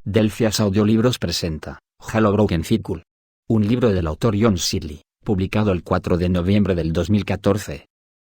Delphias Audiolibros presenta Halo Broken Circle, un libro del autor John Searle, publicado el 4 de noviembre del 2014.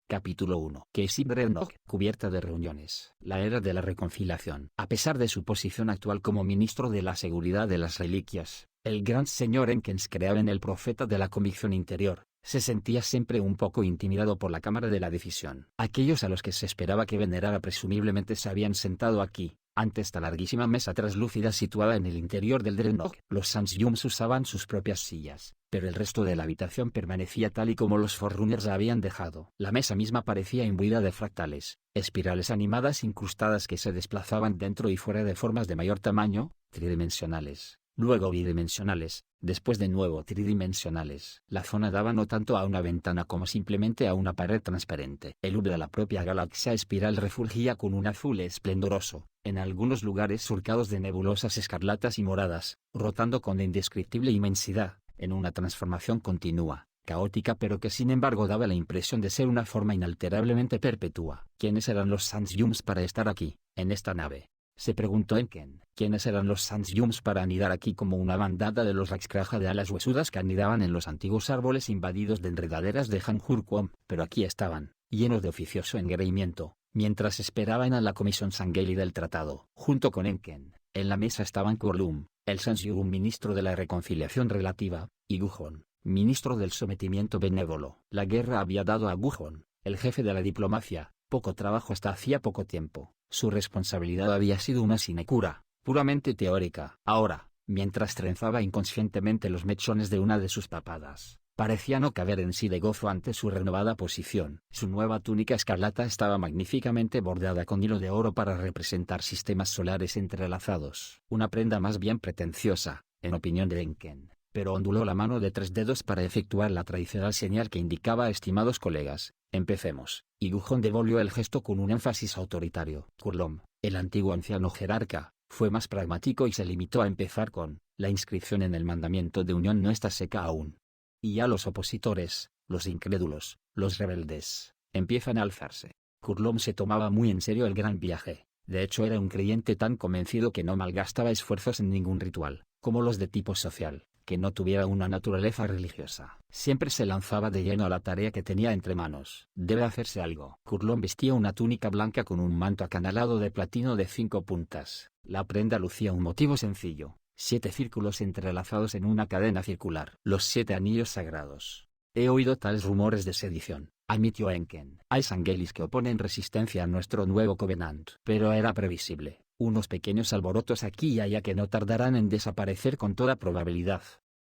Capítulo 1. Casey Brennock, cubierta de reuniones. La era de la reconciliación. A pesar de su posición actual como ministro de la seguridad de las reliquias, el gran señor Enkens creaba en el profeta de la convicción interior. Se sentía siempre un poco intimidado por la Cámara de la Decisión. Aquellos a los que se esperaba que venerara presumiblemente se habían sentado aquí, ante esta larguísima mesa traslúcida situada en el interior del Dreadnought. Los Sansyums usaban sus propias sillas, pero el resto de la habitación permanecía tal y como los Forerunners la habían dejado. La mesa misma parecía imbuida de fractales, espirales animadas incrustadas que se desplazaban dentro y fuera de formas de mayor tamaño, tridimensionales, luego bidimensionales, después de nuevo tridimensionales. La zona daba no tanto a una ventana como simplemente a una pared transparente. El hub de la propia galaxia espiral refulgía con un azul esplendoroso, en algunos lugares surcados de nebulosas escarlatas y moradas, rotando con indescriptible inmensidad, en una transformación continua, caótica pero que sin embargo daba la impresión de ser una forma inalterablemente perpetua. ¿Quiénes eran los Sansyums para estar aquí, en esta nave?, se preguntó Enken. ¿Quiénes eran los Sansyums para anidar aquí como una bandada de los Raxkraja de alas huesudas que anidaban en los antiguos árboles invadidos de enredaderas de Hanjurquom? Pero aquí estaban, llenos de oficioso engreimiento, mientras esperaban a la comisión Sangheili del tratado. Junto con Enken, en la mesa estaban Kurlum, el Sansyum ministro de la reconciliación relativa, y Gujon, ministro del sometimiento benévolo. La guerra había dado a Gujon, el jefe de la diplomacia, poco trabajo hasta hacía poco tiempo. Su responsabilidad había sido una sinecura, puramente teórica. Ahora, mientras trenzaba inconscientemente los mechones de una de sus papadas, parecía no caber en sí de gozo ante su renovada posición. Su nueva túnica escarlata estaba magníficamente bordada con hilo de oro para representar sistemas solares entrelazados. Una prenda más bien pretenciosa, en opinión de Enken, pero onduló la mano de 3 dedos para efectuar la tradicional señal que indicaba: estimados colegas, empecemos. Y Gujon devolvió el gesto con un énfasis autoritario. Kurlum, el antiguo anciano jerarca, fue más pragmático y se limitó a empezar con: la inscripción en el mandamiento de unión no está seca aún. Y ya los opositores, los incrédulos, los rebeldes, empiezan a alzarse. Kurlum se tomaba muy en serio el gran viaje. De hecho era un creyente tan convencido que no malgastaba esfuerzos en ningún ritual, como los de tipo social, que no tuviera una naturaleza religiosa. Siempre se lanzaba de lleno a la tarea que tenía entre manos. Debe hacerse algo. Kurlum vestía una túnica blanca con un manto acanalado de platino de 5 puntas. La prenda lucía un motivo sencillo: 7 círculos entrelazados en una cadena circular. Los 7 anillos sagrados. He oído tales rumores de sedición, admitió Enken. Hay Sangheilis que oponen resistencia a nuestro nuevo Covenant. Pero era previsible. Unos pequeños alborotos aquí y allá que no tardarán en desaparecer con toda probabilidad,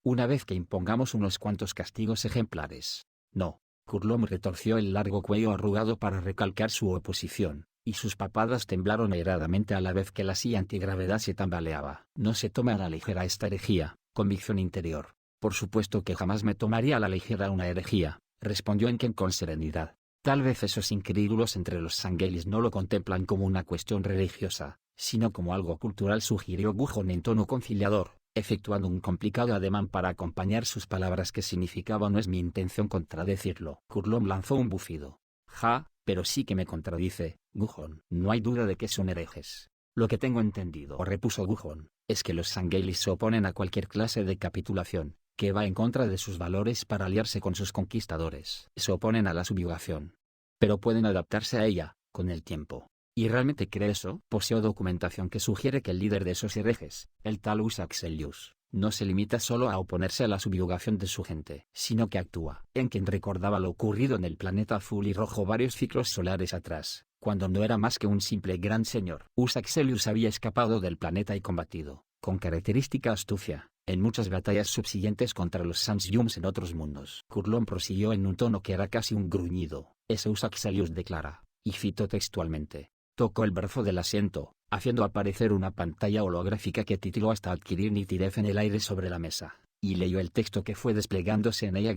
una vez que impongamos unos cuantos castigos ejemplares. No. Kurlum retorció el largo cuello arrugado para recalcar su oposición, y sus papadas temblaron airadamente a la vez que la silla antigravedad se tambaleaba. No se tome a la ligera esta herejía, convicción interior. Por supuesto que jamás me tomaría a la ligera una herejía, respondió Enken con serenidad. Tal vez esos incrédulos entre los Sangheilis no lo contemplan como una cuestión religiosa, sino como algo cultural, sugirió Gujon en tono conciliador, efectuando un complicado ademán para acompañar sus palabras que significaba: no es mi intención contradecirlo. Kurlum lanzó un bufido. Ja, pero sí que me contradice, Gujon. No hay duda de que son herejes. Lo que tengo entendido, repuso Gujon, es que los Sangheilis se oponen a cualquier clase de capitulación, que va en contra de sus valores para aliarse con sus conquistadores. Se oponen a la subyugación, pero pueden adaptarse a ella, con el tiempo. ¿Y realmente cree eso? Poseo documentación que sugiere que el líder de esos herejes, el tal Usaxelius, no se limita solo a oponerse a la subyugación de su gente, sino que actúa. Enken recordaba lo ocurrido en el planeta azul y rojo varios ciclos solares atrás, cuando no era más que un simple gran señor. Usaxelius había escapado del planeta y combatido, con característica astucia, en muchas batallas subsiguientes contra los Sansyums en otros mundos. Kurlum prosiguió en un tono que era casi un gruñido: ese Usaxelius declara, y cito textualmente. Tocó el brazo del asiento, haciendo aparecer una pantalla holográfica que titiló hasta adquirir nitidez en el aire sobre la mesa, y leyó el texto que fue desplegándose en ella: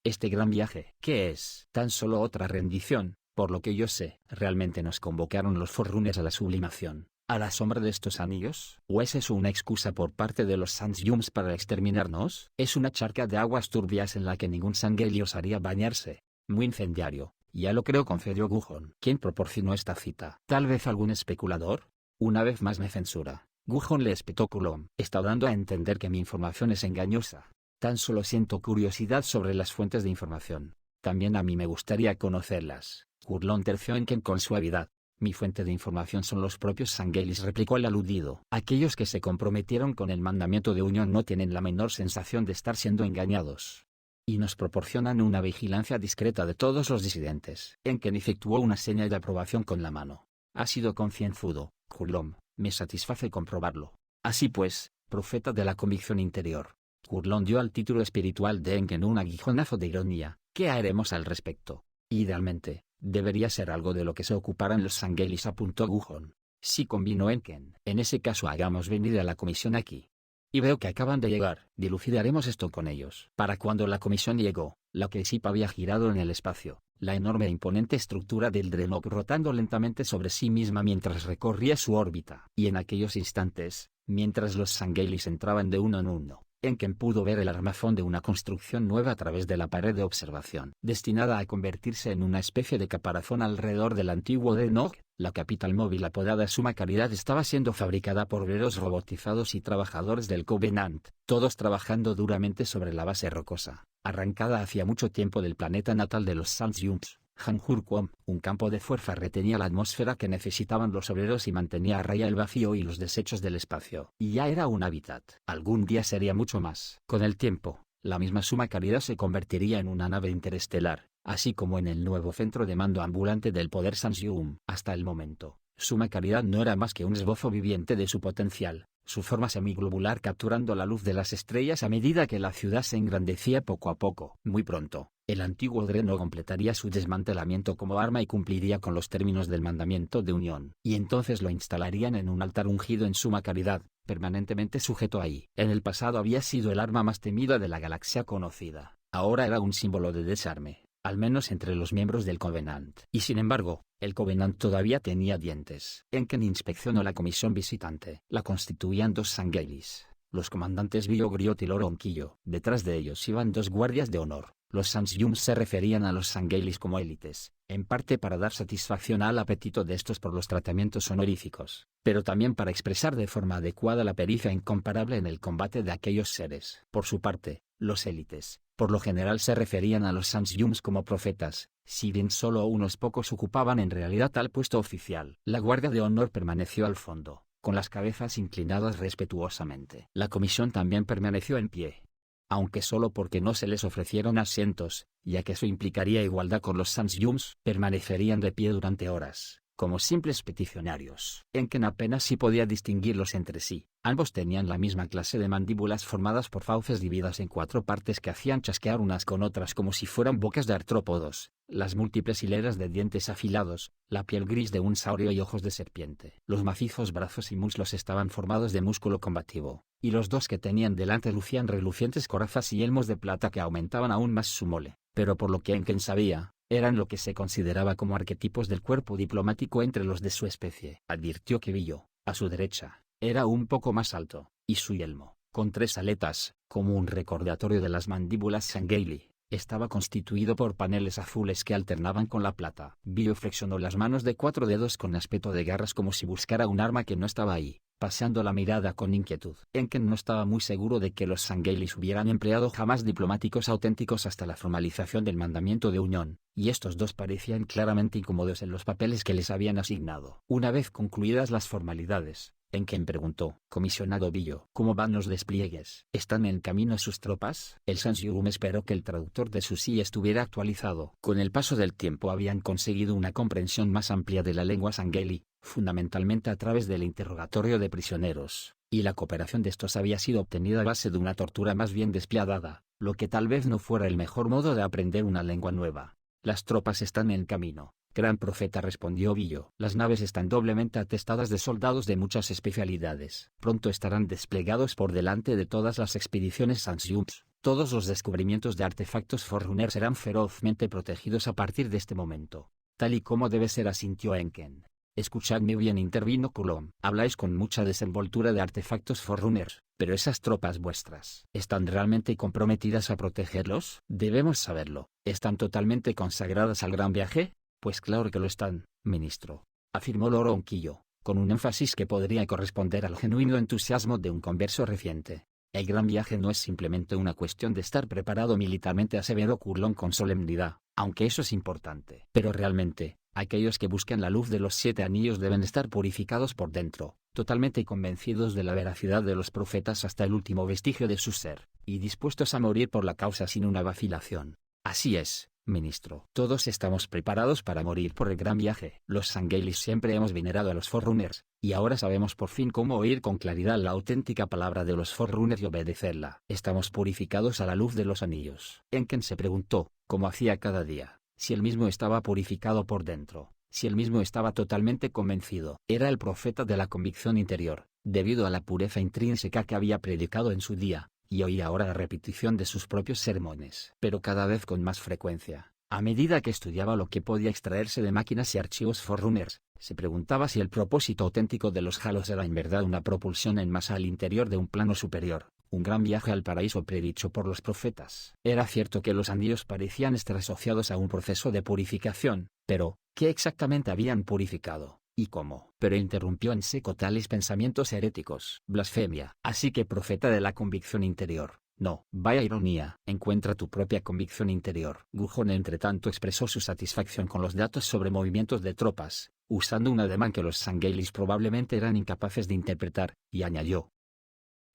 Este gran viaje, ¿qué es? Tan solo otra rendición, por lo que yo sé. ¿Realmente nos convocaron los Forerunners a la sublimación, a la sombra de estos anillos? ¿O es eso una excusa por parte de los Sansyums para exterminarnos? Es una charca de aguas turbias en la que ningún Sangheili osaría bañarse. Muy incendiario. Ya lo creo, concedió Gujon. ¿Quién proporcionó esta cita? ¿Tal vez algún especulador? Una vez más me censura. Gujon le espetó Kulon. Está dando a entender que mi información es engañosa. Tan solo siento curiosidad sobre las fuentes de información. También a mí me gustaría conocerlas. Kulon terció Enken con suavidad. Mi fuente de información son los propios Sangelis, replicó el aludido. Aquellos que se comprometieron con el mandamiento de unión no tienen la menor sensación de estar siendo engañados. Y nos proporcionan una vigilancia discreta de todos los disidentes. Enken efectuó una señal de aprobación con la mano. Ha sido concienzudo, Kulon, me satisface comprobarlo. Así pues, profeta de la convicción interior. Kulon dio al título espiritual de Enken un aguijonazo de ironía. ¿Qué haremos al respecto? Idealmente, debería ser algo de lo que se ocuparan los Sangelis, apuntó Gujon. Sí, convino Enken. En ese caso hagamos venir a la comisión aquí. Y veo que acaban de llegar. Dilucidaremos esto con ellos. Para cuando la comisión llegó, la Keisip había girado en el espacio, la enorme e imponente estructura del Dreadnought rotando lentamente sobre sí misma mientras recorría su órbita. Y en aquellos instantes, mientras los Sangelis entraban de uno en uno, Enken pudo ver el armazón de una construcción nueva a través de la pared de observación, destinada a convertirse en una especie de caparazón alrededor del antiguo Dreadnought. La capital móvil apodada Suma Caridad estaba siendo fabricada por obreros robotizados y trabajadores del Covenant, todos trabajando duramente sobre la base rocosa, arrancada hacía mucho tiempo del planeta natal de los Sanzyums. Hanjurquom, un campo de fuerza retenía la atmósfera que necesitaban los obreros y mantenía a raya el vacío y los desechos del espacio. Y ya era un hábitat. Algún día sería mucho más. Con el tiempo, la misma Suma Caridad se convertiría en una nave interestelar, así como en el nuevo centro de mando ambulante del poder Sanzyum. Hasta el momento, Suma Caridad no era más que un esbozo viviente de su potencial, su forma semiglobular capturando la luz de las estrellas a medida que la ciudad se engrandecía poco a poco. Muy pronto, el antiguo Dreadnought completaría su desmantelamiento como arma y cumpliría con los términos del mandamiento de unión. Y entonces lo instalarían en un altar ungido en Suma Caridad, permanentemente sujeto ahí. En el pasado había sido el arma más temida de la galaxia conocida. Ahora era un símbolo de desarme, al menos entre los miembros del Covenant. Y sin embargo, el Covenant todavía tenía dientes. Enken inspeccionó la comisión visitante. La constituían dos Sangelis, los comandantes Billo Griot y Loro Onquillo. Detrás de ellos iban dos guardias de honor. Los Sanzyums se referían a los Sangelis como élites, en parte para dar satisfacción al apetito de estos por los tratamientos honoríficos, pero también para expresar de forma adecuada la pericia incomparable en el combate de aquellos seres. Por su parte, los élites, por lo general se referían a los Sanzyums como profetas, si bien solo unos pocos ocupaban en realidad tal puesto oficial. La guardia de honor permaneció al fondo, con las cabezas inclinadas respetuosamente. La comisión también permaneció en pie, aunque solo porque no se les ofrecieron asientos, ya que eso implicaría igualdad con los Sanzyums. Permanecerían de pie durante horas, como simples peticionarios. Enken apenas si podía distinguirlos entre sí. Ambos tenían la misma clase de mandíbulas formadas por fauces divididas en 4 partes que hacían chasquear unas con otras como si fueran bocas de artrópodos, las múltiples hileras de dientes afilados, la piel gris de un saurio y ojos de serpiente. Los macizos brazos y muslos estaban formados de músculo combativo, y los dos que tenían delante lucían relucientes corazas y yelmos de plata que aumentaban aún más su mole. Pero por lo que Enken sabía, eran lo que se consideraba como arquetipos del cuerpo diplomático entre los de su especie. Advirtió que Billo, a su derecha, era un poco más alto, y su yelmo, con 3 aletas, como un recordatorio de las mandíbulas Sangheili, estaba constituido por paneles azules que alternaban con la plata. Billo flexionó las manos de 4 dedos con aspecto de garras como si buscara un arma que no estaba ahí, paseando la mirada con inquietud. Enken no estaba muy seguro de que los Sanghelis hubieran empleado jamás diplomáticos auténticos hasta la formalización del mandamiento de unión, y estos dos parecían claramente incómodos en los papeles que les habían asignado. Una vez concluidas las formalidades, Enken preguntó: comisionado Billo, ¿cómo van los despliegues? ¿Están en camino sus tropas? El Sanzyum esperó que el traductor de Susi estuviera actualizado. Con el paso del tiempo habían conseguido una comprensión más amplia de la lengua Sangheli, fundamentalmente a través del interrogatorio de prisioneros, y la cooperación de estos había sido obtenida a base de una tortura más bien despiadada, lo que tal vez no fuera el mejor modo de aprender una lengua nueva. Las tropas están en camino, gran profeta, respondió Billo. Las naves están doblemente atestadas de soldados de muchas especialidades. Pronto estarán desplegados por delante de todas las expediciones Sanzyums. Todos los descubrimientos de artefactos Forerunner serán ferozmente protegidos a partir de este momento. Tal y como debe ser, asintió Enken. Escuchadme bien, intervino Kulon. Habláis con mucha desenvoltura de artefactos Forerunners, pero esas tropas vuestras, ¿están realmente comprometidas a protegerlos? Debemos saberlo. ¿Están totalmente consagradas al gran viaje? Pues claro que lo están, ministro, afirmó Loro Onquillo, con un énfasis que podría corresponder al genuino entusiasmo de un converso reciente. El gran viaje no es simplemente una cuestión de estar preparado militarmente, aseveró Coulon con solemnidad, aunque eso es importante. Pero realmente, aquellos que buscan la luz de los 7 anillos deben estar purificados por dentro, totalmente convencidos de la veracidad de los profetas hasta el último vestigio de su ser, y dispuestos a morir por la causa sin una vacilación. Así es, ministro. Todos estamos preparados para morir por el gran viaje. Los Sangheili siempre hemos venerado a los Forerunners, y ahora sabemos por fin cómo oír con claridad la auténtica palabra de los Forerunners y obedecerla. Estamos purificados a la luz de los anillos. Enken se preguntó, como hacía cada día, si él mismo estaba purificado por dentro, si él mismo estaba totalmente convencido. Era el profeta de la convicción interior, debido a la pureza intrínseca que había predicado en su día, y oía ahora la repetición de sus propios sermones. Pero cada vez con más frecuencia, a medida que estudiaba lo que podía extraerse de máquinas y archivos Forerunners, se preguntaba si el propósito auténtico de los Halos era en verdad una propulsión en masa al interior de un plano superior, un gran viaje al paraíso predicho por los profetas. Era cierto que los anillos parecían estar asociados a un proceso de purificación, pero, ¿qué exactamente habían purificado? ¿Y cómo? Pero interrumpió en seco tales pensamientos heréticos. Blasfemia. Así que profeta de la convicción interior. No, vaya ironía. Encuentra tu propia convicción interior. Gujón entretanto expresó su satisfacción con los datos sobre movimientos de tropas, usando un ademán que los Sangheilis probablemente eran incapaces de interpretar, y añadió.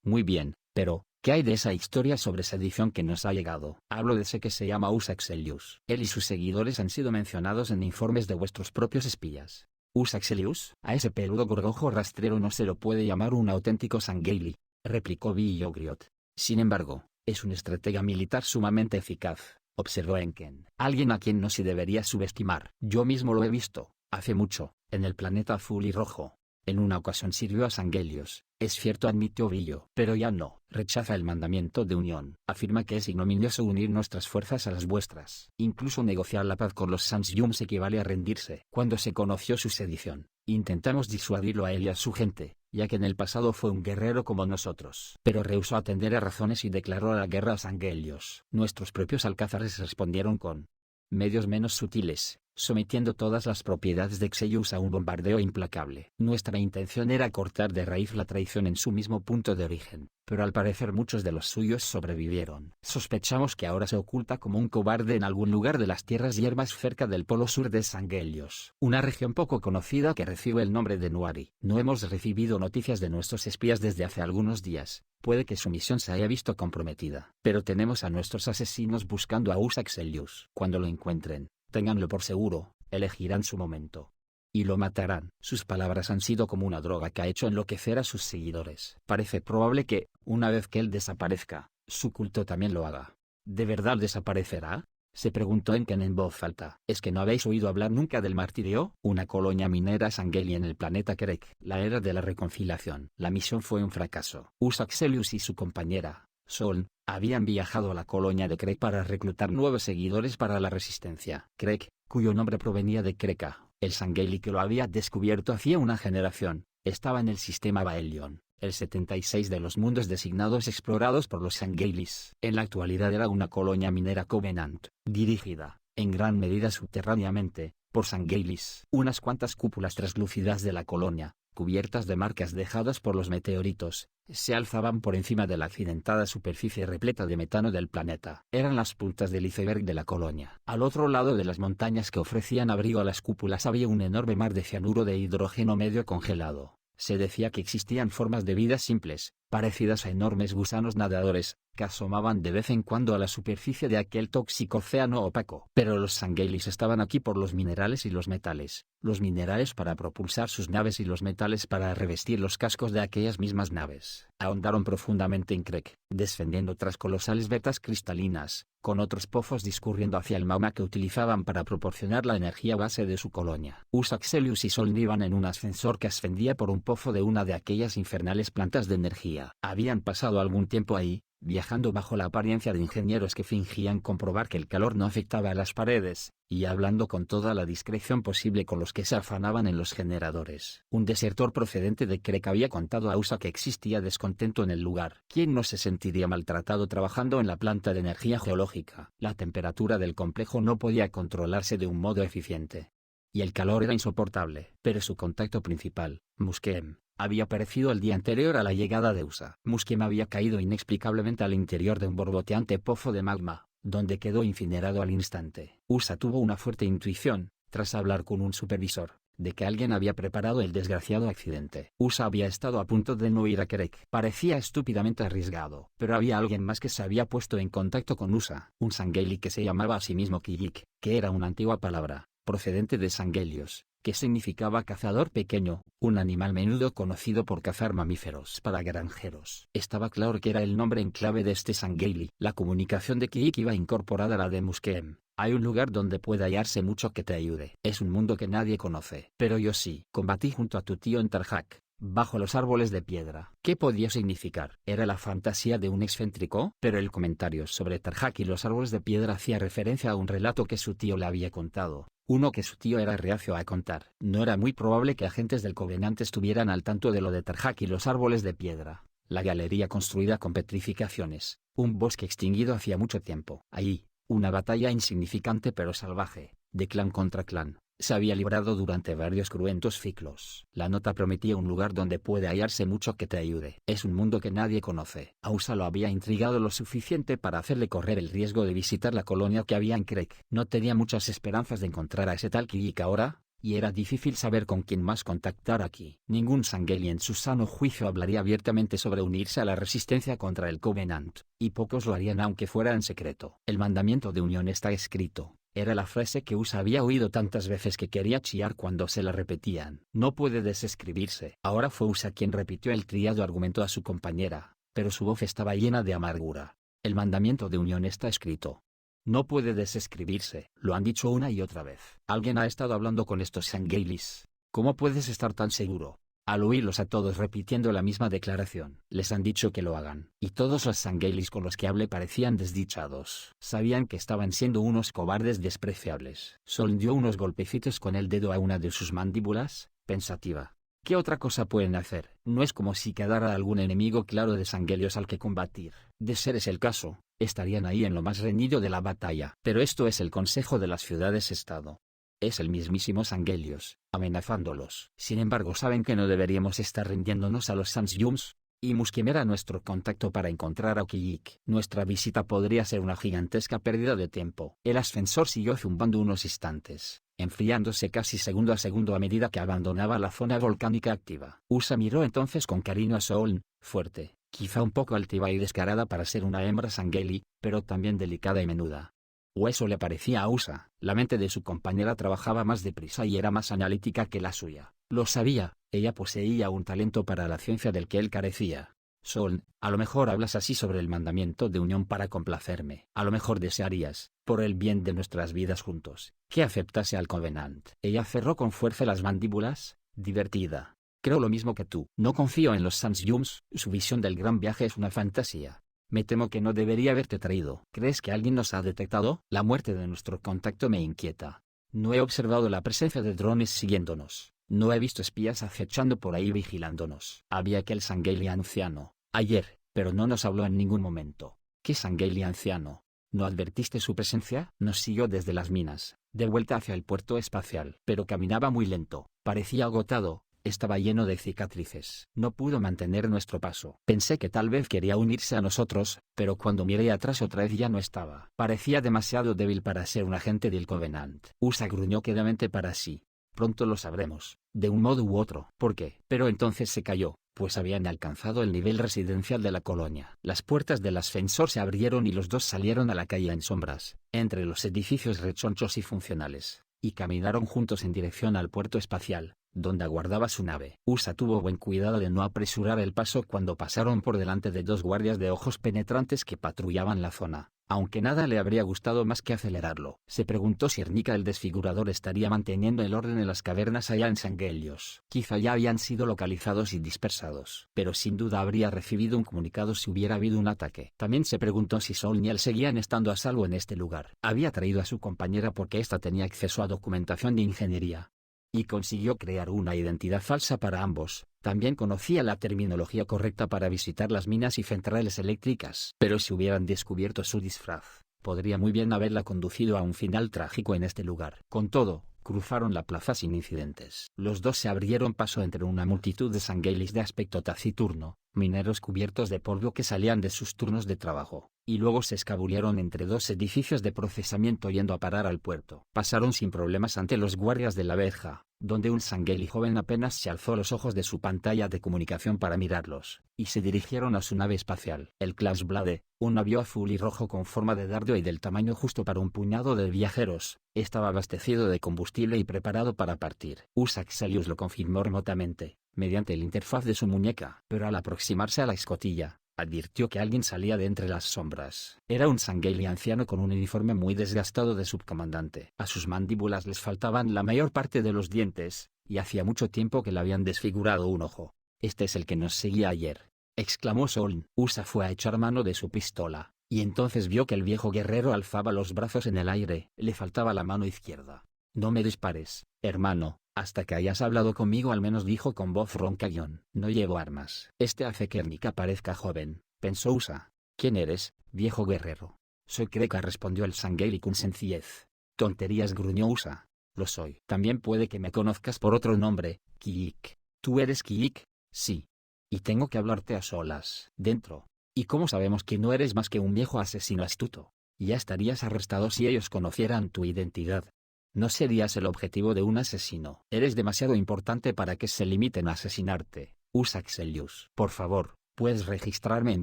Muy bien, pero, ¿qué hay de esa historia sobre sedición que nos ha llegado? Hablo de ese que se llama Usa Xelius. Él y sus seguidores han sido mencionados en informes de vuestros propios espías. ¿Usa Xelius? A ese peludo gorgojo rastrero no se lo puede llamar un auténtico Sangheili, replicó Villogriot. Sin embargo, es un estratega militar sumamente eficaz, observó Enken. Alguien a quien no se debería subestimar. Yo mismo lo he visto, hace mucho, en el planeta azul y rojo. En una ocasión sirvió a Sanghelios, es cierto, admitió Billo, pero ya no. Rechaza el mandamiento de unión. Afirma que es ignominioso unir nuestras fuerzas a las vuestras. Incluso negociar la paz con los Sansyums equivale a rendirse. Cuando se conoció su sedición, intentamos disuadirlo a él y a su gente, ya que en el pasado fue un guerrero como nosotros. Pero rehusó atender a razones y declaró la guerra a Sanghelios. Nuestros propios alcázares respondieron con medios menos sutiles, sometiendo todas las propiedades de Xelius a un bombardeo implacable. Nuestra intención era cortar de raíz la traición en su mismo punto de origen, pero al parecer muchos de los suyos sobrevivieron. Sospechamos que ahora se oculta como un cobarde en algún lugar de las tierras yermas cerca del polo sur de Sanghelios, una región poco conocida que recibe el nombre de Nuari. No hemos recibido noticias de nuestros espías desde hace algunos días. Puede que su misión se haya visto comprometida, pero tenemos a nuestros asesinos buscando a Usa Xelius. Cuando lo encuentren, ténganlo por seguro, elegirán su momento y lo matarán. Sus palabras han sido como una droga que ha hecho enloquecer a sus seguidores. Parece probable que, una vez que él desaparezca, su culto también lo haga. ¿De verdad desaparecerá?, se preguntó Enken en voz alta. ¿Es que no habéis oído hablar nunca del martirio? Una colonia minera Sangheili en el planeta Krek. La era de la reconciliación. La misión fue un fracaso. Usa Xelius y su compañera, Soln, habían viajado a la colonia de Krek para reclutar nuevos seguidores para la resistencia. Krek, cuyo nombre provenía de Kreka, el Sangheili que lo había descubierto hacía una generación, estaba en el sistema Baelion, el 76 de los mundos designados explorados por los Sangheilis. En la actualidad era una colonia minera Covenant, dirigida, en gran medida subterráneamente, por Sangheilis. Unas cuantas cúpulas translúcidas de la colonia, cubiertas de marcas dejadas por los meteoritos, se alzaban por encima de la accidentada superficie repleta de metano del planeta. Eran las puntas del iceberg de la colonia. Al otro lado de las montañas que ofrecían abrigo a las cúpulas había un enorme mar de cianuro de hidrógeno medio congelado. Se decía que existían formas de vida simples, parecidas a enormes gusanos nadadores, que asomaban de vez en cuando a la superficie de aquel tóxico océano opaco. Pero los Sangheilis estaban aquí por los minerales y los metales, los minerales para propulsar sus naves y los metales para revestir los cascos de aquellas mismas naves. Ahondaron profundamente en Krek, descendiendo tras colosales vetas cristalinas, con otros pozos discurriendo hacia el magma que utilizaban para proporcionar la energía base de su colonia. Usa Xelius y Soln iban en un ascensor que ascendía por un pozo de una de aquellas infernales plantas de energía. Habían pasado algún tiempo ahí, viajando bajo la apariencia de ingenieros que fingían comprobar que el calor no afectaba a las paredes, y hablando con toda la discreción posible con los que se afanaban en los generadores. Un desertor procedente de Krek había contado a Usa que existía descontento en el lugar. ¿Quién no se sentiría maltratado trabajando en la planta de energía geológica? La temperatura del complejo no podía controlarse de un modo eficiente. y el calor era insoportable. Pero su contacto principal, Musquem, había perecido el día anterior a la llegada de USA. Musquem había caído inexplicablemente al interior de un borboteante pozo de magma, donde quedó incinerado al instante. USA tuvo una fuerte intuición, tras hablar con un supervisor, de que alguien había preparado el desgraciado accidente. USA había estado a punto de no ir a Kerek. Parecía estúpidamente arriesgado, pero había alguien más que se había puesto en contacto con USA. Un Sangheili que se llamaba a sí mismo Kijik, que era una antigua palabra, procedente de Sanghelios, que significaba cazador pequeño, un animal menudo conocido por cazar mamíferos para granjeros. Estaba claro que era el nombre en clave de este Sangheili. La comunicación de Kijik iba incorporada a la de Musquem. Hay un lugar donde puede hallarse mucho que te ayude. Es un mundo que nadie conoce. Pero yo sí. Combatí junto a tu tío en Tarjak, bajo los árboles de piedra. ¿Qué podía significar? ¿Era la fantasía de un excéntrico? Pero el comentario sobre Tarjak y los árboles de piedra hacía referencia a un relato que su tío le había contado. Uno que su tío era reacio a contar. No era muy probable que agentes del Covenant estuvieran al tanto de lo de Tarjak y los árboles de piedra. La galería construida con petrificaciones, un bosque extinguido hacía mucho tiempo. Allí, una batalla insignificante pero salvaje, de clan contra clan, se había librado durante varios cruentos ciclos. La nota prometía un lugar donde puede hallarse mucho que te ayude. Es un mundo que nadie conoce. A USA lo había intrigado lo suficiente para hacerle correr el riesgo de visitar la colonia que había en Krek. No tenía muchas esperanzas de encontrar a ese tal Kijik ahora, y era difícil saber con quién más contactar aquí. Ningún Sangheili en su sano juicio hablaría abiertamente sobre unirse a la resistencia contra el Covenant, y pocos lo harían aunque fuera en secreto. El mandamiento de unión está escrito. Era la frase que USA había oído tantas veces que quería chillar cuando se la repetían. No puede desescribirse. Ahora fue USA quien repitió el trillado argumento a su compañera, pero su voz estaba llena de amargura. El mandamiento de unión está escrito. No puede desescribirse. Lo han dicho una y otra vez. Alguien ha estado hablando con estos Sangheilis. ¿Cómo puedes estar tan seguro? Al oírlos a todos repitiendo la misma declaración, les han dicho que lo hagan. Y todos los Sangheilis con los que hablé parecían desdichados. Sabían que estaban siendo unos cobardes despreciables. Sol dio unos golpecitos con el dedo a una de sus mandíbulas, pensativa. ¿Qué otra cosa pueden hacer? No es como si quedara algún enemigo claro de Sanghelios al que combatir. De ser ese el caso, estarían ahí en lo más reñido de la batalla. Pero esto es el Consejo de las Ciudades-Estado. Es el mismísimo Sanghelios, amenazándolos. Sin embargo saben que no deberíamos estar rindiéndonos a los Sansyums, y Musquem era nuestro contacto para encontrar a Kijik. Nuestra visita podría ser una gigantesca pérdida de tiempo. El ascensor siguió zumbando unos instantes, enfriándose casi segundo a segundo a medida que abandonaba la zona volcánica activa. USA miró entonces con cariño a Soln, fuerte, quizá un poco altiva y descarada para ser una hembra Sangheili, pero también delicada y menuda. O eso le parecía a USA. La mente de su compañera trabajaba más deprisa y era más analítica que la suya. Lo sabía, ella poseía un talento para la ciencia del que él carecía. Soln, a lo mejor hablas así sobre el mandamiento de unión para complacerme. A lo mejor desearías, por el bien de nuestras vidas juntos, que aceptase al Covenant. Ella cerró con fuerza las mandíbulas, divertida. Creo lo mismo que tú. No confío en los Sansyums, su visión del gran viaje es una fantasía. Me temo que no debería haberte traído. ¿Crees que alguien nos ha detectado? La muerte de nuestro contacto me inquieta. No he observado la presencia de drones siguiéndonos. No he visto espías acechando por ahí vigilándonos. Había aquel Sangheili anciano, ayer, pero no nos habló en ningún momento. ¿Qué Sangheili anciano? ¿No advertiste su presencia? Nos siguió desde las minas, de vuelta hacia el puerto espacial. Pero caminaba muy lento, parecía agotado. Estaba lleno de cicatrices. No pudo mantener nuestro paso. Pensé que tal vez quería unirse a nosotros, pero cuando miré atrás otra vez ya no estaba. Parecía demasiado débil para ser un agente del Covenant. USA gruñó quedamente para sí. Pronto lo sabremos, de un modo u otro. ¿Por qué? Pero entonces se calló, pues habían alcanzado el nivel residencial de la colonia. Las puertas del ascensor se abrieron y los dos salieron a la calle en sombras, entre los edificios rechonchos y funcionales, y caminaron juntos en dirección al puerto espacial, donde aguardaba su nave. USA tuvo buen cuidado de no apresurar el paso cuando pasaron por delante de dos guardias de ojos penetrantes que patrullaban la zona, aunque nada le habría gustado más que acelerarlo. Se preguntó si Ernika el desfigurador estaría manteniendo el orden en las cavernas allá en Sanghelios. Quizá ya habían sido localizados y dispersados, pero sin duda habría recibido un comunicado si hubiera habido un ataque. También se preguntó si Sol y él seguían estando a salvo en este lugar. Había traído a su compañera porque ésta tenía acceso a documentación de ingeniería, y consiguió crear una identidad falsa para ambos. También conocía la terminología correcta para visitar las minas y centrales eléctricas. Pero si hubieran descubierto su disfraz, Podría muy bien haberla conducido a un final trágico en este lugar. Con todo, cruzaron la plaza sin incidentes. Los dos se abrieron paso entre una multitud de sanguilis de aspecto taciturno, mineros cubiertos de polvo que salían de sus turnos de trabajo, y luego se escabulieron entre dos edificios de procesamiento yendo a parar al puerto. Pasaron sin problemas ante los guardias de la verja, donde un sanguili joven apenas se alzó los ojos de su pantalla de comunicación para mirarlos, y se dirigieron a su nave espacial. El Klausblade, un navío azul y rojo con forma de dardo y del tamaño justo para un puñado de viajeros, estaba abastecido de combustible y preparado para partir. Axelius lo confirmó remotamente, mediante la interfaz de su muñeca. Pero al aproximarse a la escotilla, advirtió que alguien salía de entre las sombras. Era un sanguili anciano con un uniforme muy desgastado de subcomandante. A sus mandíbulas les faltaban la mayor parte de los dientes, y hacía mucho tiempo que le habían desfigurado un ojo. «Este es el que nos seguía ayer», exclamó Soln. Usa fue a echar mano de su pistola, y entonces vio que el viejo guerrero alzaba los brazos en el aire. Le faltaba la mano izquierda. «No me dispares, hermano, hasta que hayas hablado conmigo al menos», dijo con voz ronca John. «No llevo armas». «Este hace que Ernika parezca joven», pensó Usa. «¿Quién eres, viejo guerrero?» «Soy Kreka», respondió el sanguili con sencillez. «Tonterías», gruñó Usa. «Lo soy». «También puede que me conozcas por otro nombre, Kiik». «¿Tú eres Kiik?» «Sí. Y tengo que hablarte a solas». «Dentro». «¿Y cómo sabemos que no eres más que un viejo asesino astuto? Ya estarías arrestado si ellos conocieran tu identidad. No serías el objetivo de un asesino. Eres demasiado importante para que se limiten a asesinarte, Axelius. Por favor, puedes registrarme en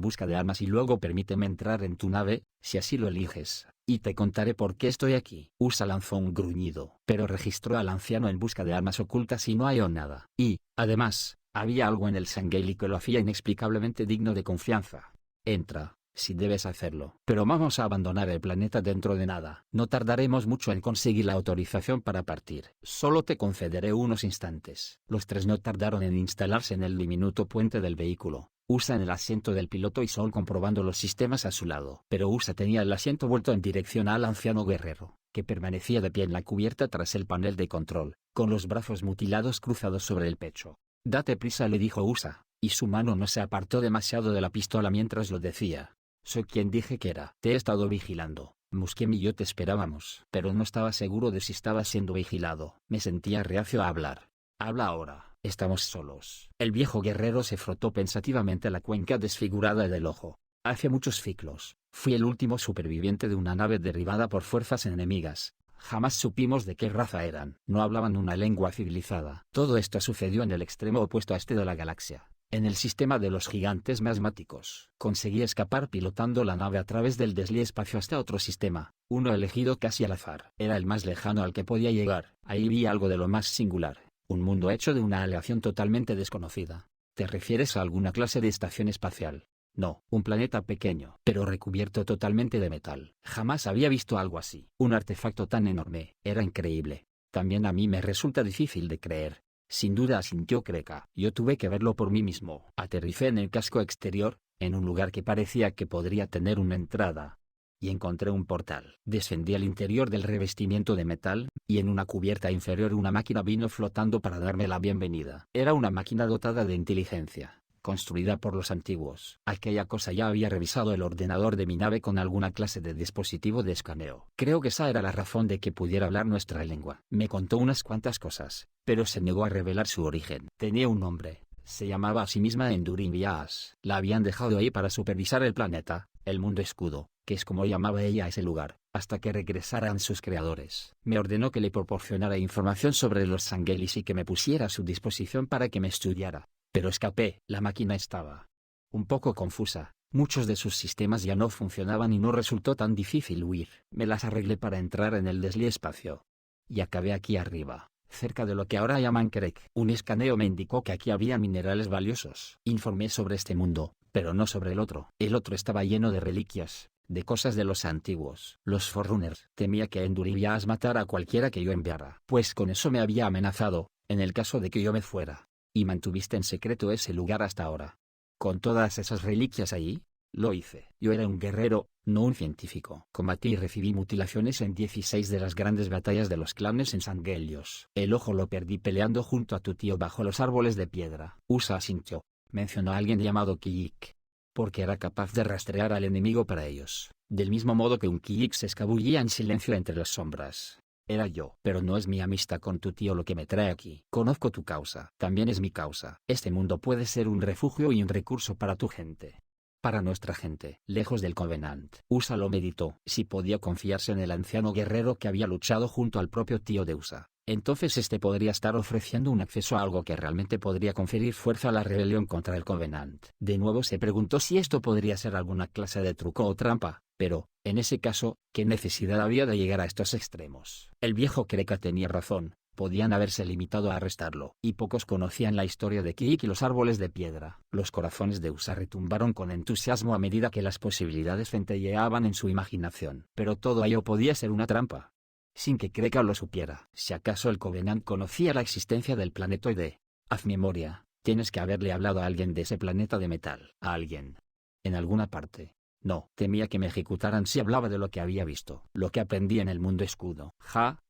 busca de armas y luego permíteme entrar en tu nave, si así lo eliges, y te contaré por qué estoy aquí». Usa lanzó un gruñido, pero registró al anciano en busca de armas ocultas y no halló nada. Y, además, había algo en el sanguili que lo hacía inexplicablemente digno de confianza. «Entra, si debes hacerlo. Pero vamos a abandonar el planeta dentro de nada. No tardaremos mucho en conseguir la autorización para partir. Solo te concederé unos instantes». Los tres no tardaron en instalarse en el diminuto puente del vehículo. Usa en el asiento del piloto y Sol comprobando los sistemas a su lado. Pero Usa tenía el asiento vuelto en dirección al anciano guerrero, que permanecía de pie en la cubierta tras el panel de control, con los brazos mutilados cruzados sobre el pecho. «Date prisa», le dijo Usa, y su mano no se apartó demasiado de la pistola mientras lo decía. «Soy quien dije que era. Te he estado vigilando. Musquem y yo te esperábamos. Pero no estaba seguro de si estaba siendo vigilado». Me sentía reacio a hablar. «Habla ahora. Estamos solos». El viejo guerrero se frotó pensativamente la cuenca desfigurada del ojo. «Hace muchos ciclos, fui el último superviviente de una nave derribada por fuerzas enemigas. Jamás supimos de qué raza eran. No hablaban una lengua civilizada. Todo esto sucedió en el extremo opuesto a este de la galaxia, en el sistema de los gigantes masmáticos. Conseguí escapar pilotando la nave a través del desliespacio hasta otro sistema, uno elegido casi al azar. Era el más lejano al que podía llegar. Ahí vi algo de lo más singular, un mundo hecho de una aleación totalmente desconocida». «¿Te refieres a alguna clase de estación espacial?» «No, un planeta pequeño, pero recubierto totalmente de metal. Jamás había visto algo así. Un artefacto tan enorme. Era increíble. También a mí me resulta difícil de creer». «Sin duda», asintió Kreka. «Yo tuve que verlo por mí mismo». Aterricé en el casco exterior, en un lugar que parecía que podría tener una entrada, y encontré un portal. Descendí al interior del revestimiento de metal, y en una cubierta inferior una máquina vino flotando para darme la bienvenida. Era una máquina dotada de inteligencia, construida por los antiguos. Aquella cosa ya había revisado el ordenador de mi nave con alguna clase de dispositivo de escaneo. Creo que esa era la razón de que pudiera hablar nuestra lengua. Me contó unas cuantas cosas, pero se negó a revelar su origen. Tenía un nombre. Se llamaba a sí misma Enduring Vias. La habían dejado ahí para supervisar el planeta, el mundo escudo, que es como llamaba ella a ese lugar, hasta que regresaran sus creadores. Me ordenó que le proporcionara información sobre los sanguilis y que me pusiera a su disposición para que me estudiara. Pero escapé. La máquina estaba un poco confusa. Muchos de sus sistemas ya no funcionaban y no resultó tan difícil huir. Me las arreglé para entrar en el desliespacio. Y acabé aquí arriba, cerca de lo que ahora llaman Krek. Un escaneo me indicó que aquí había minerales valiosos. Informé sobre este mundo, pero no sobre el otro. El otro estaba lleno de reliquias, de cosas de los antiguos. Los Forerunners. Temía que Endurivias matara a cualquiera que yo enviara, pues con eso me había amenazado, en el caso de que yo me fuera. Y mantuviste en secreto ese lugar hasta ahora. Con todas esas reliquias allí. Lo hice. Yo era un guerrero, no un científico. Combatí y recibí mutilaciones en 16 de las grandes batallas de los clanes en Sangelios. El ojo lo perdí peleando junto a tu tío bajo los árboles de piedra. Usa asintió. Mencionó a alguien llamado Kiik, porque era capaz de rastrear al enemigo para ellos. del mismo modo que un Kiik se escabullía en silencio entre las sombras. Era yo. Pero no es mi amistad con tu tío lo que me trae aquí. Conozco tu causa. También es mi causa. Este mundo puede ser un refugio y un recurso para tu gente. Para nuestra gente, lejos del Covenant. Usa lo meditó. Si podía confiarse en el anciano guerrero que había luchado junto al propio tío de Usa, entonces este podría estar ofreciendo un acceso a algo que realmente podría conferir fuerza a la rebelión contra el Covenant. De nuevo se preguntó si esto podría ser alguna clase de truco o trampa, pero, en ese caso, ¿qué necesidad había de llegar a estos extremos? El viejo Kreka tenía razón. Podían haberse limitado a arrestarlo, y pocos conocían la historia de Kiik y los árboles de piedra. Los corazones de Usa retumbaron con entusiasmo a medida que las posibilidades centelleaban en su imaginación. Pero todo ello podía ser una trampa, sin que Kreka lo supiera. Si acaso el Covenant conocía la existencia del planetoide, haz memoria, tienes que haberle hablado a alguien de ese planeta de metal. ¿A alguien? ¿En alguna parte? No, temía que me ejecutaran si hablaba de lo que había visto. Lo que aprendí en el mundo escudo.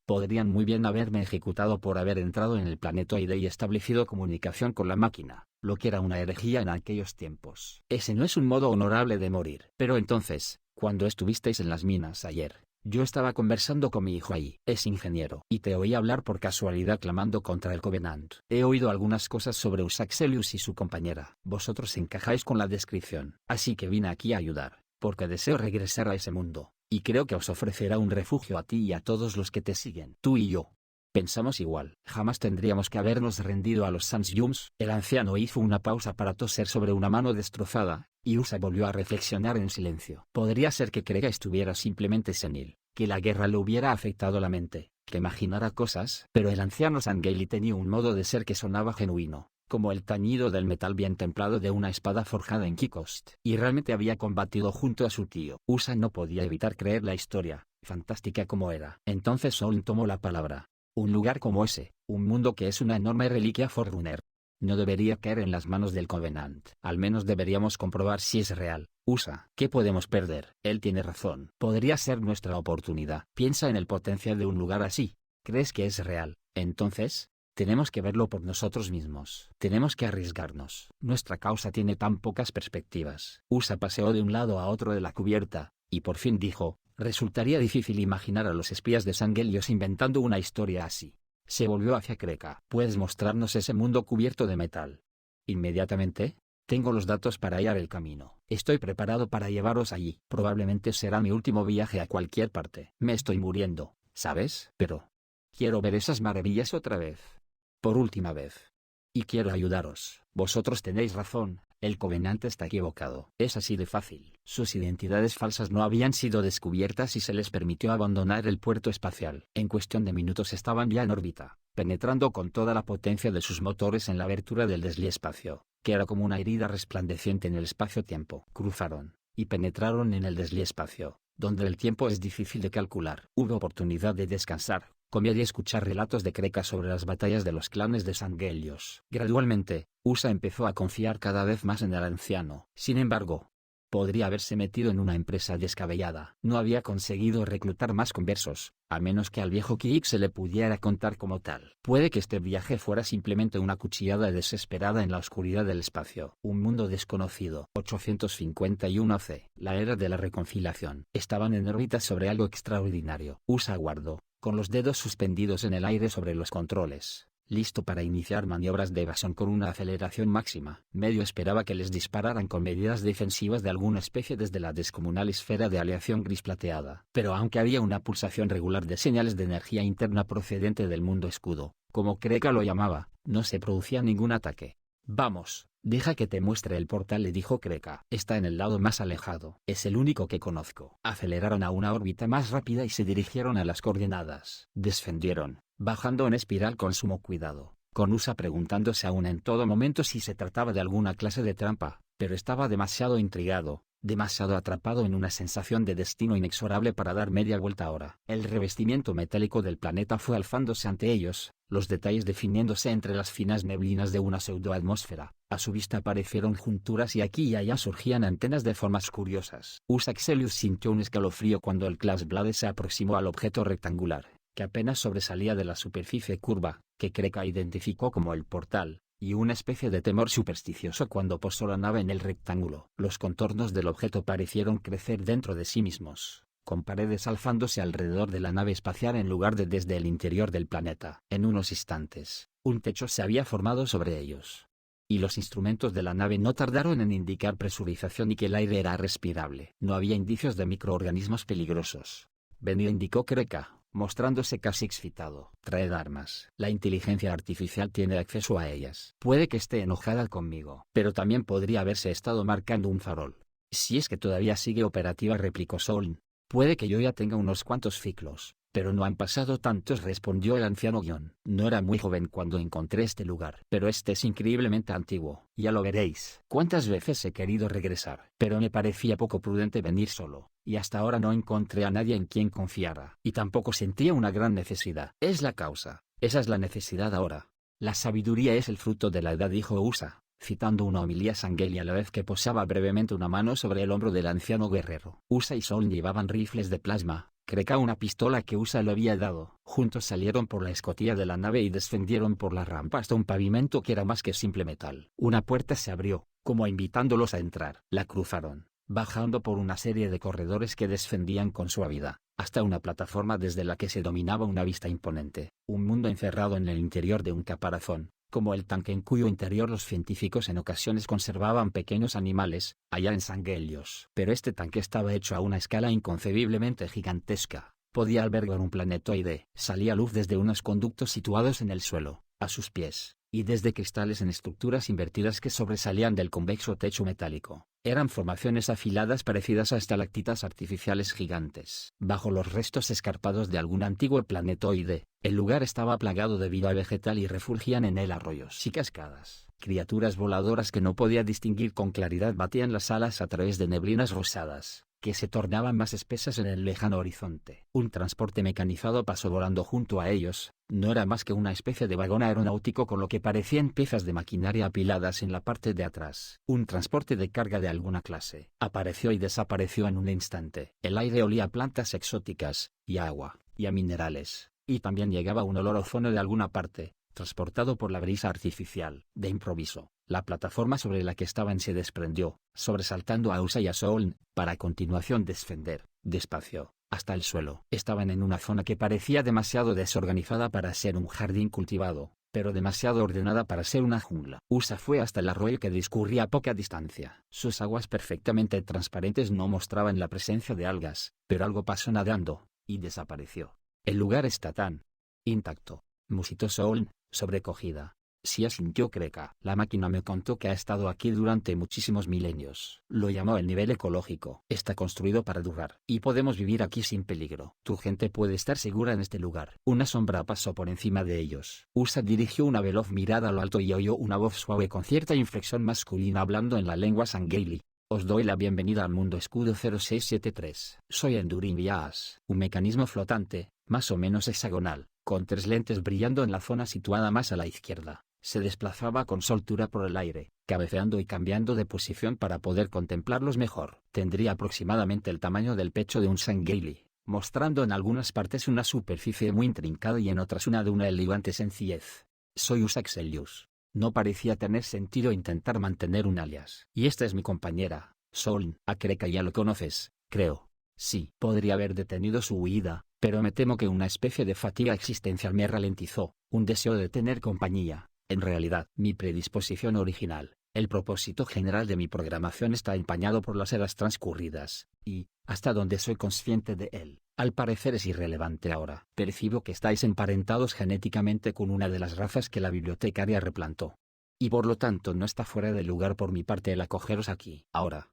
Podrían muy bien haberme ejecutado por haber entrado en el planetoide y establecido comunicación con la máquina, lo que era una herejía en aquellos tiempos. Ese no es un modo honorable de morir. Pero entonces, cuando estuvisteis en las minas ayer, yo estaba conversando con mi hijo ahí. Es ingeniero. Y te oí hablar por casualidad clamando contra el Covenant. He oído algunas cosas sobre Usaxelius y su compañera. Vosotros encajáis con la descripción. Así que vine aquí a ayudar, porque deseo regresar a ese mundo. Y creo que os ofrecerá un refugio a ti y a todos los que te siguen. Tú y yo pensamos igual. Jamás tendríamos que habernos rendido a los Sansyums. El anciano hizo una pausa para toser sobre una mano destrozada, y Usa volvió a reflexionar en silencio. Podría ser que Kreka estuviera simplemente senil, que la guerra le hubiera afectado la mente, que imaginara cosas. Pero el anciano Sangheili tenía un modo de ser que sonaba genuino, como el tañido del metal bien templado de una espada forjada en Kikost. Y realmente había combatido junto a su tío. Usa no podía evitar creer la historia, fantástica como era. Entonces Soln tomó la palabra. Un lugar como ese, un mundo que es una enorme reliquia Forerunner, no debería caer en las manos del Covenant. Al menos deberíamos comprobar si es real. Usa, ¿qué podemos perder? Él tiene razón. Podría ser nuestra oportunidad. Piensa en el potencial de un lugar así. ¿Crees que es real? Entonces, tenemos que verlo por nosotros mismos. Tenemos que arriesgarnos. Nuestra causa tiene tan pocas perspectivas. Usa paseó de un lado a otro de la cubierta, y por fin dijo, resultaría difícil imaginar a los espías de Sangelios inventando una historia así. Se volvió hacia Kreka. ¿Puedes mostrarnos ese mundo cubierto de metal? Inmediatamente. Tengo los datos para hallar el camino. Estoy preparado para llevaros allí. Probablemente será mi último viaje a cualquier parte. Me estoy muriendo, ¿sabes? Pero quiero ver esas maravillas otra vez. Por última vez. Y quiero ayudaros. Vosotros tenéis razón. El Covenant está equivocado. Es así de fácil. Sus identidades falsas no habían sido descubiertas y se les permitió abandonar el puerto espacial. En cuestión de minutos estaban ya en órbita, penetrando con toda la potencia de sus motores en la abertura del desliespacio, que era como una herida resplandeciente en el espacio-tiempo. Cruzaron, y penetraron en el desliespacio, donde el tiempo es difícil de calcular. Hubo oportunidad de descansar, comer y escuchar relatos de Kreka sobre las batallas de los clanes de Sangelios. Gradualmente, Usa empezó a confiar cada vez más en el anciano. Sin embargo, podría haberse metido en una empresa descabellada. No había conseguido reclutar más conversos, a menos que al viejo Kiik se le pudiera contar como tal. Puede que este viaje fuera simplemente una cuchillada desesperada en la oscuridad del espacio. Un mundo desconocido. 851 C. La era de la reconciliación. Estaban en órbita sobre algo extraordinario. Usa aguardó, con los dedos suspendidos en el aire sobre los controles, listo para iniciar maniobras de evasión con una aceleración máxima. Medio esperaba que les dispararan con medidas defensivas de alguna especie desde la descomunal esfera de aleación gris plateada. Pero aunque había una pulsación regular de señales de energía interna procedente del mundo escudo, como Kreka lo llamaba, no se producía ningún ataque. Vamos, deja que te muestre el portal, le dijo Kreka. Está en el lado más alejado. Es el único que conozco. Aceleraron a una órbita más rápida y se dirigieron a las coordenadas. Descendieron, bajando en espiral con sumo cuidado, con Usa preguntándose aún en todo momento si se trataba de alguna clase de trampa, pero estaba demasiado intrigado, demasiado atrapado en una sensación de destino inexorable para dar media vuelta ahora. El revestimiento metálico del planeta fue alzándose ante ellos, los detalles definiéndose entre las finas neblinas de una pseudoatmósfera. A su vista aparecieron junturas y aquí y allá surgían antenas de formas curiosas. Usaxelius sintió un escalofrío cuando el Classblade se aproximó al objeto rectangular, que apenas sobresalía de la superficie curva, que Kreka identificó como el portal, y una especie de temor supersticioso cuando posó la nave en el rectángulo. Los contornos del objeto parecieron crecer dentro de sí mismos, con paredes alzándose alrededor de la nave espacial en lugar de desde el interior del planeta. En unos instantes, un techo se había formado sobre ellos, y los instrumentos de la nave no tardaron en indicar presurización y que el aire era respirable. No había indicios de microorganismos peligrosos. Venía, indicó Kreka, mostrándose casi excitado. Traed armas. La inteligencia artificial tiene acceso a ellas. Puede que esté enojada conmigo, pero también podría haberse estado marcando un farol. Si es que todavía sigue operativa, replicó Soln. Puede que yo ya tenga unos cuantos ciclos, pero no han pasado tantos, respondió el anciano Guion. No era muy joven cuando encontré este lugar, pero este es increíblemente antiguo. Ya lo veréis. ¿Cuántas veces he querido regresar? Pero me parecía poco prudente venir solo, y hasta ahora no encontré a nadie en quien confiara. Y tampoco sentía una gran necesidad. Es la causa. Esa es la necesidad ahora. La sabiduría es el fruto de la edad, dijo Usa, citando una homilía Sangheili a la vez que posaba brevemente una mano sobre el hombro del anciano guerrero. Usa y Soln llevaban rifles de plasma, Kreka una pistola que Usa le había dado. Juntos salieron por la escotilla de la nave y descendieron por la rampa hasta un pavimento que era más que simple metal. Una puerta se abrió, como invitándolos a entrar. La cruzaron, bajando por una serie de corredores que descendían con suavidad, hasta una plataforma desde la que se dominaba una vista imponente. Un mundo encerrado en el interior de un caparazón, como el tanque en cuyo interior los científicos en ocasiones conservaban pequeños animales, allá en Sangelios. Pero este tanque estaba hecho a una escala inconcebiblemente gigantesca. Podía albergar un planetoide. Salía luz desde unos conductos situados en el suelo, a sus pies, y desde cristales en estructuras invertidas que sobresalían del convexo techo metálico. Eran formaciones afiladas parecidas a estalactitas artificiales gigantes. Bajo los restos escarpados de algún antiguo planetoide, el lugar estaba plagado de vida vegetal y refulgían en él arroyos y cascadas. Criaturas voladoras que no podía distinguir con claridad batían las alas a través de neblinas rosadas, que se tornaban más espesas en el lejano horizonte. Un transporte mecanizado pasó volando junto a ellos. No era más que una especie de vagón aeronáutico con lo que parecían piezas de maquinaria apiladas en la parte de atrás. Un transporte de carga de alguna clase. Apareció y desapareció en un instante. El aire olía a plantas exóticas, y a agua, y a minerales, y también llegaba un olor a ozono de alguna parte, transportado por la brisa artificial. De improviso, la plataforma sobre la que estaban se desprendió, sobresaltando a Usa y a Soln, para a continuación descender, despacio, hasta el suelo. Estaban en una zona que parecía demasiado desorganizada para ser un jardín cultivado, pero demasiado ordenada para ser una jungla. Usa fue hasta el arroyo que discurría a poca distancia. Sus aguas perfectamente transparentes no mostraban la presencia de algas, pero algo pasó nadando, y desapareció. El lugar está tan intacto, musitó Soln, sobrecogida. Sí, asintió Kreka. La máquina me contó que ha estado aquí durante muchísimos milenios. Lo llamó el nivel ecológico. Está construido para durar, y podemos vivir aquí sin peligro. Tu gente puede estar segura en este lugar. Una sombra pasó por encima de ellos. Usa dirigió una veloz mirada a lo alto y oyó una voz suave con cierta inflexión masculina hablando en la lengua Sangheili. Os doy la bienvenida al mundo escudo 0673. Soy Endurin Bias, un mecanismo flotante, más o menos hexagonal, con 3 lentes brillando en la zona situada más a la izquierda. Se desplazaba con soltura por el aire, cabeceando y cambiando de posición para poder contemplarlos mejor. Tendría aproximadamente el tamaño del pecho de un Sangheili, mostrando en algunas partes una superficie muy intrincada y en otras una de una elegante sencillez. Soy Usaxelius. No parecía tener sentido intentar mantener un alias. Y esta es mi compañera, Soln. A Kreka ya lo conoces, creo. Sí, podría haber detenido su huida, pero me temo que una especie de fatiga existencial me ralentizó, un deseo de tener compañía. En realidad, mi predisposición original, el propósito general de mi programación está empañado por las eras transcurridas, y, hasta donde soy consciente de él, al parecer es irrelevante ahora. Percibo que estáis emparentados genéticamente con una de las razas que la bibliotecaria replantó. Y por lo tanto no está fuera de lugar por mi parte el acogeros aquí. Ahora,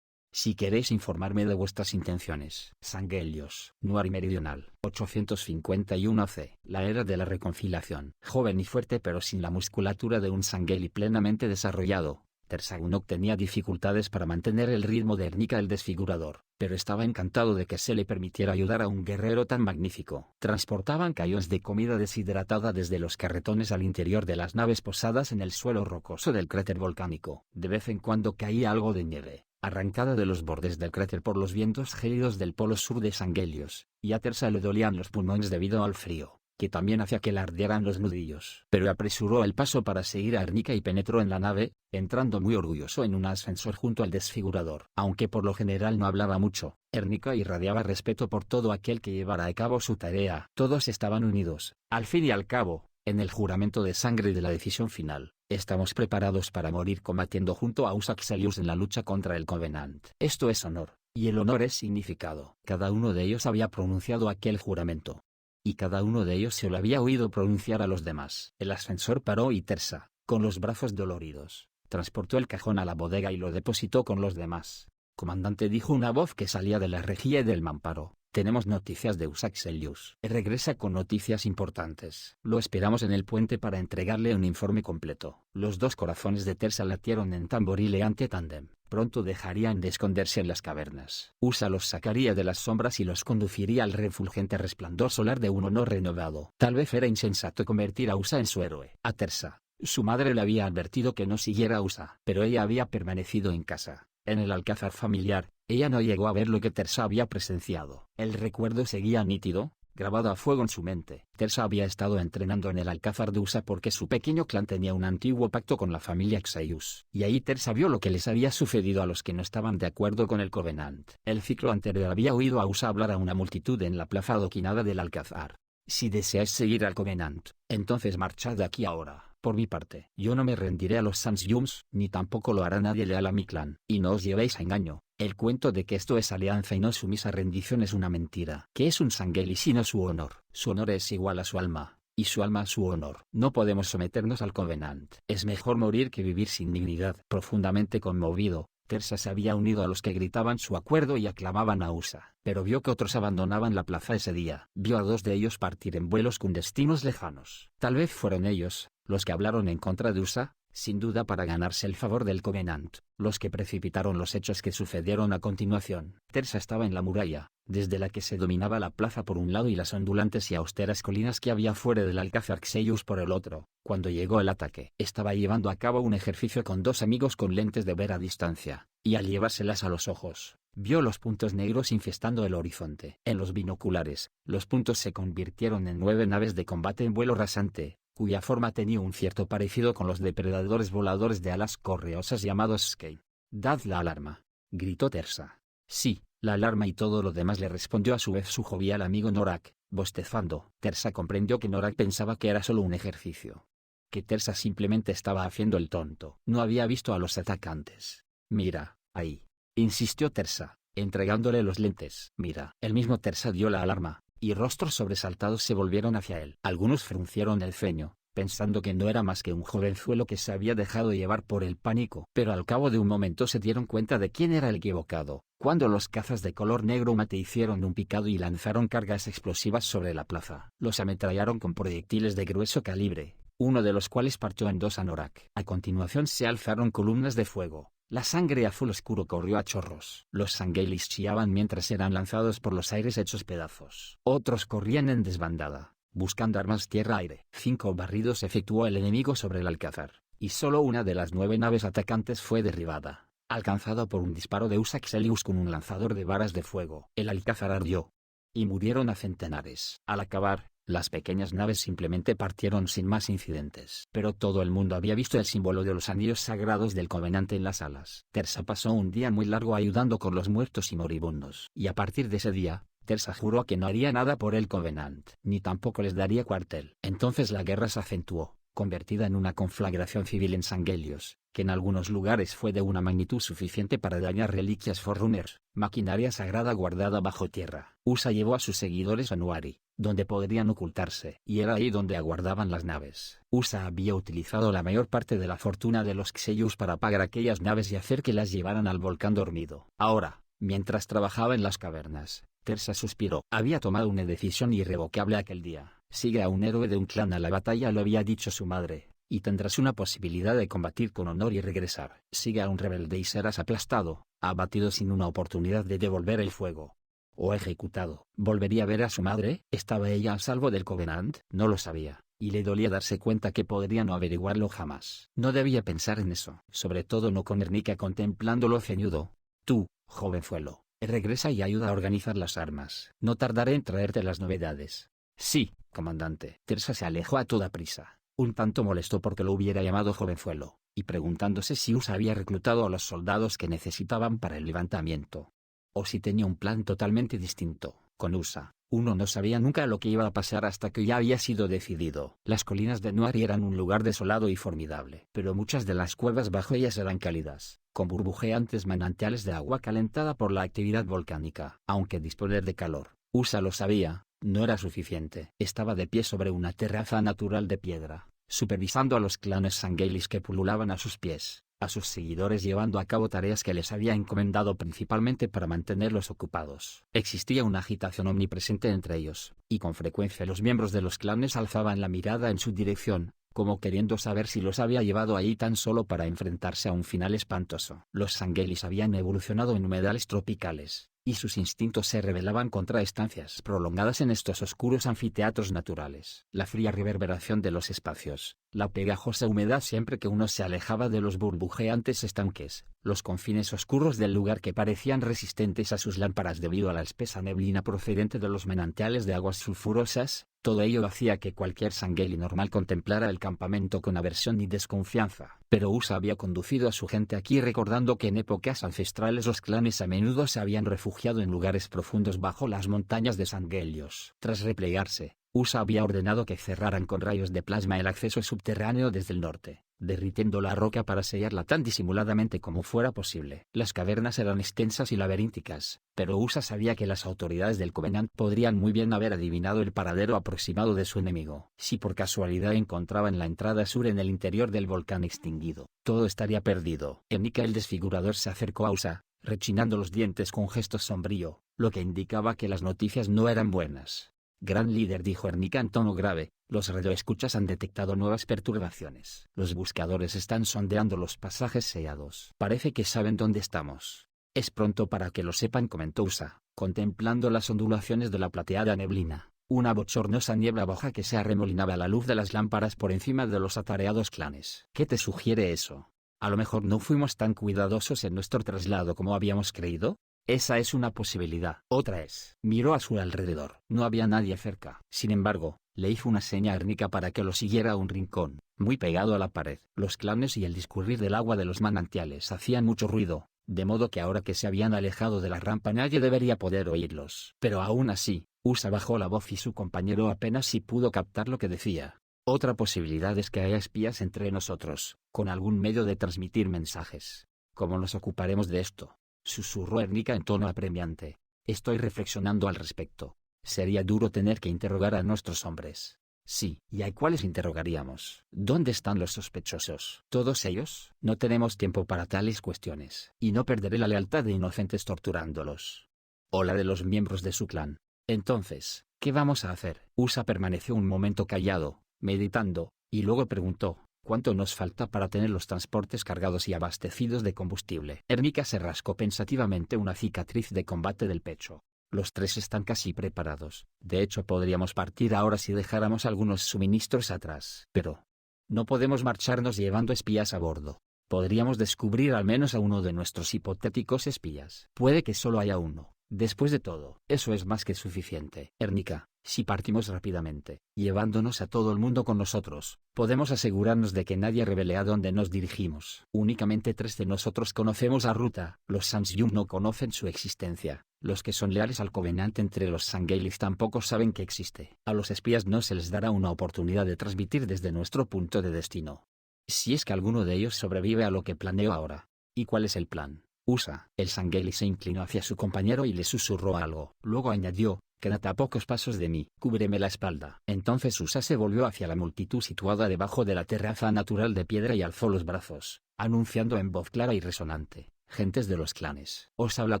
si queréis informarme de vuestras intenciones. Sangelios, Nuari Meridional, 851 AC. La era de la reconciliación. Joven y fuerte pero sin la musculatura de un Sangheili plenamente desarrollado, Tersagunok tenía dificultades para mantener el ritmo de Ernika el Desfigurador, pero estaba encantado de que se le permitiera ayudar a un guerrero tan magnífico. Transportaban cañones de comida deshidratada desde los carretones al interior de las naves posadas en el suelo rocoso del cráter volcánico. De vez en cuando caía algo de nieve, arrancada de los bordes del cráter por los vientos gélidos del polo sur de Sangelios, y a Tersa le dolían los pulmones debido al frío. que también hacía que le ardieran los nudillos. Pero apresuró el paso para seguir a Ernika y penetró en la nave, entrando muy orgulloso en un ascensor junto al desfigurador. Aunque por lo general no hablaba mucho, Ernika irradiaba respeto por todo aquel que llevara a cabo su tarea. Todos estaban unidos, al fin y al cabo, en el juramento de sangre de la decisión final. Estamos preparados para morir combatiendo junto a Usa Xelius en la lucha contra el Covenant. Esto es honor, y el honor es significado. Cada uno de ellos había pronunciado aquel juramento. Y cada uno de ellos se lo había oído pronunciar a los demás. El ascensor paró y Tersa, con los brazos doloridos, transportó el cajón a la bodega y lo depositó con los demás. Comandante, dijo una voz que salía de la rejilla y del mamparo. Tenemos noticias de Usa Xelius. Regresa con noticias importantes. Lo esperamos en el puente para entregarle un informe completo. Los dos corazones de Tersa latieron en tamborileante tándem. Pronto dejarían de esconderse en las cavernas. Usa los sacaría de las sombras y los conduciría al refulgente resplandor solar de un honor renovado. Tal vez era insensato convertir a Usa en su héroe. A Tersa, su madre le había advertido que no siguiera a Usa, pero ella había permanecido en casa. En el alcázar familiar, ella no llegó a ver lo que Tersa había presenciado. El recuerdo seguía nítido, grabado a fuego en su mente. Tersa había estado entrenando en el alcázar de Usa porque su pequeño clan tenía un antiguo pacto con la familia Xaius. Y ahí Tersa vio lo que les había sucedido a los que no estaban de acuerdo con el Covenant. El ciclo anterior había oído a Usa hablar a una multitud en la plaza adoquinada del alcázar. Si deseáis seguir al Covenant, entonces marchad de aquí ahora. Por mi parte, yo no me rendiré a los Sansyums, ni tampoco lo hará nadie leal a mi clan. Y no os llevéis a engaño, el cuento de que esto es alianza y no sumisa rendición es una mentira. ¿Qué es un Sangheili sino su honor? Su honor es igual a su alma, y su alma a su honor. No podemos someternos al Covenant. Es mejor morir que vivir sin dignidad. Profundamente conmovido, Tersa se había unido a los que gritaban su acuerdo y aclamaban a Usa. Pero vio que otros abandonaban la plaza ese día. Vio a dos de ellos partir en vuelos con destinos lejanos. Tal vez fueron ellos, los que hablaron en contra de Usa, sin duda para ganarse el favor del Covenant, los que precipitaron los hechos que sucedieron a continuación. Tersa estaba en la muralla, desde la que se dominaba la plaza por un lado y las ondulantes y austeras colinas que había fuera del alcázar Xaius por el otro. Cuando llegó el ataque, estaba llevando a cabo un ejercicio con dos amigos con lentes de ver a distancia, y al llevárselas a los ojos, vio los puntos negros infestando el horizonte. En los binoculares, los puntos se convirtieron en 9 naves de combate en vuelo rasante, cuya forma tenía un cierto parecido con los depredadores voladores de alas correosas llamados Skane. «Dad la alarma», gritó Tersa. «Sí, la alarma», y todo lo demás le respondió a su vez su jovial amigo Norak, bostezando. Tersa comprendió que Norak pensaba que era solo un ejercicio. Que Tersa simplemente estaba haciendo el tonto. No había visto a los atacantes. «Mira, ahí», insistió Tersa, entregándole los lentes. «Mira». El mismo Tersa dio la alarma, y rostros sobresaltados se volvieron hacia él. Algunos fruncieron el ceño, pensando que no era más que un jovenzuelo que se había dejado llevar por el pánico. Pero al cabo de un momento se dieron cuenta de quién era el equivocado, cuando los cazas de color negro mate hicieron un picado y lanzaron cargas explosivas sobre la plaza. Los ametrallaron con proyectiles de grueso calibre, uno de los cuales partió en dos a Norak. A continuación se alzaron columnas de fuego. La sangre azul oscuro corrió a chorros. Los Sangheilis chillaban mientras eran lanzados por los aires hechos pedazos. Otros corrían en desbandada, buscando armas tierra-aire. 5 barridos efectuó el enemigo sobre el alcázar, y solo una de las 9 naves atacantes fue derribada, alcanzada por un disparo de Usa Xelius con un lanzador de varas de fuego. El alcázar ardió, y murieron a centenares. Al acabar, las pequeñas naves simplemente partieron sin más incidentes. Pero todo el mundo había visto el símbolo de los anillos sagrados del Covenante en las alas. Tersa pasó un día muy largo ayudando con los muertos y moribundos. Y a partir de ese día, Tersa juró que no haría nada por el Covenant, ni tampoco les daría cuartel. Entonces la guerra se acentuó, convertida en una conflagración civil en Sanghelios, que en algunos lugares fue de una magnitud suficiente para dañar reliquias Forerunners, maquinaria sagrada guardada bajo tierra. Usa llevó a sus seguidores a Nuari, donde podrían ocultarse, y era ahí donde aguardaban las naves. Usa había utilizado la mayor parte de la fortuna de los Xeyus para pagar aquellas naves y hacer que las llevaran al volcán dormido. Ahora, mientras trabajaba en las cavernas, Tersa suspiró. Había tomado una decisión irrevocable aquel día. Sigue a un héroe de un clan a la batalla, lo había dicho su madre, y tendrás una posibilidad de combatir con honor y regresar. Sigue a un rebelde y serás aplastado, abatido sin una oportunidad de devolver el fuego. O ejecutado. ¿Volvería a ver a su madre? ¿Estaba ella a salvo del Covenant? No lo sabía, y le dolía darse cuenta que podría no averiguarlo jamás. No debía pensar en eso, sobre todo no con Ernika contemplándolo ceñudo. Tú, jovenzuelo, regresa y ayuda a organizar las armas. No tardaré en traerte las novedades. Sí, comandante. Teresa se alejó a toda prisa, un tanto molesto porque lo hubiera llamado jovenzuelo, y preguntándose si USA había reclutado a los soldados que necesitaban para el levantamiento. O si tenía un plan totalmente distinto. Con USA, uno no sabía nunca lo que iba a pasar hasta que ya había sido decidido. Las colinas de Nuari eran un lugar desolado y formidable, pero muchas de las cuevas bajo ellas eran cálidas, con burbujeantes manantiales de agua calentada por la actividad volcánica. Aunque disponer de calor, USA lo sabía, no era suficiente. Estaba de pie sobre una terraza natural de piedra, supervisando a los clanes Sangelis que pululaban a sus pies, a sus seguidores llevando a cabo tareas que les había encomendado principalmente para mantenerlos ocupados. Existía una agitación omnipresente entre ellos, y con frecuencia los miembros de los clanes alzaban la mirada en su dirección, como queriendo saber si los había llevado allí tan solo para enfrentarse a un final espantoso. Los Sangelis habían evolucionado en humedales tropicales, y sus instintos se rebelaban contra estancias prolongadas en estos oscuros anfiteatros naturales. La fría reverberación de los espacios, la pegajosa humedad siempre que uno se alejaba de los burbujeantes estanques, los confines oscuros del lugar que parecían resistentes a sus lámparas debido a la espesa neblina procedente de los manantiales de aguas sulfurosas, todo ello hacía que cualquier Sangheili normal contemplara el campamento con aversión y desconfianza. Pero USA había conducido a su gente aquí recordando que en épocas ancestrales los clanes a menudo se habían refugiado en lugares profundos bajo las montañas de Sanghelios. Tras replegarse, USA había ordenado que cerraran con rayos de plasma el acceso subterráneo desde el norte, derritiendo la roca para sellarla tan disimuladamente como fuera posible. Las cavernas eran extensas y laberínticas, pero USA sabía que las autoridades del Covenant podrían muy bien haber adivinado el paradero aproximado de su enemigo. Si por casualidad encontraban la entrada sur en el interior del volcán extinguido, todo estaría perdido. Enika el desfigurador se acercó a USA, rechinando los dientes con gesto sombrío, lo que indicaba que las noticias no eran buenas. Gran líder, dijo Ernika en tono grave, los radioescuchas han detectado nuevas perturbaciones. Los buscadores están sondeando los pasajes sellados. Parece que saben dónde estamos. Es pronto para que lo sepan, comentó USA, contemplando las ondulaciones de la plateada neblina, una bochornosa niebla baja que se arremolinaba a la luz de las lámparas por encima de los atareados clanes. ¿Qué te sugiere eso? ¿A lo mejor no fuimos tan cuidadosos en nuestro traslado como habíamos creído? Esa es una posibilidad. Otra es. Miró a su alrededor. No había nadie cerca. Sin embargo, le hizo una seña a Ernika para que lo siguiera a un rincón, muy pegado a la pared. Los clanes y el discurrir del agua de los manantiales hacían mucho ruido, de modo que ahora que se habían alejado de la rampa nadie debería poder oírlos. Pero aún así, USA bajó la voz y su compañero apenas si pudo captar lo que decía. Otra posibilidad es que haya espías entre nosotros, con algún medio de transmitir mensajes. ¿Cómo nos ocuparemos de esto?, susurró Ernika en tono apremiante. Estoy reflexionando al respecto. Sería duro tener que interrogar a nuestros hombres. Sí, ¿y a cuáles interrogaríamos? ¿Dónde están los sospechosos? ¿Todos ellos? No tenemos tiempo para tales cuestiones. Y no perderé la lealtad de inocentes torturándolos. O la de los miembros de su clan. Entonces, ¿qué vamos a hacer? USA permaneció un momento callado, meditando, y luego preguntó: ¿cuánto nos falta para tener los transportes cargados y abastecidos de combustible? Ernika se rascó pensativamente una cicatriz de combate del pecho. Los tres están casi preparados. De hecho, podríamos partir ahora si dejáramos algunos suministros atrás. Pero no podemos marcharnos llevando espías a bordo. Podríamos descubrir al menos a uno de nuestros hipotéticos espías. Puede que solo haya uno. Después de todo, eso es más que suficiente. Ernika, si partimos rápidamente, llevándonos a todo el mundo con nosotros, podemos asegurarnos de que nadie revele a dónde nos dirigimos. Únicamente 3 de nosotros conocemos la ruta. Los Sansyum no conocen su existencia. Los que son leales al Covenant entre los Sanghelis tampoco saben que existe. A los espías no se les dará una oportunidad de transmitir desde nuestro punto de destino. Si es que alguno de ellos sobrevive a lo que planeo ahora. ¿Y cuál es el plan? USA. El Sangheli se inclinó hacia su compañero y le susurró algo. Luego añadió: quédate a pocos pasos de mí, cúbreme la espalda. Entonces USA se volvió hacia la multitud situada debajo de la terraza natural de piedra y alzó los brazos, anunciando en voz clara y resonante: gentes de los clanes, os habla a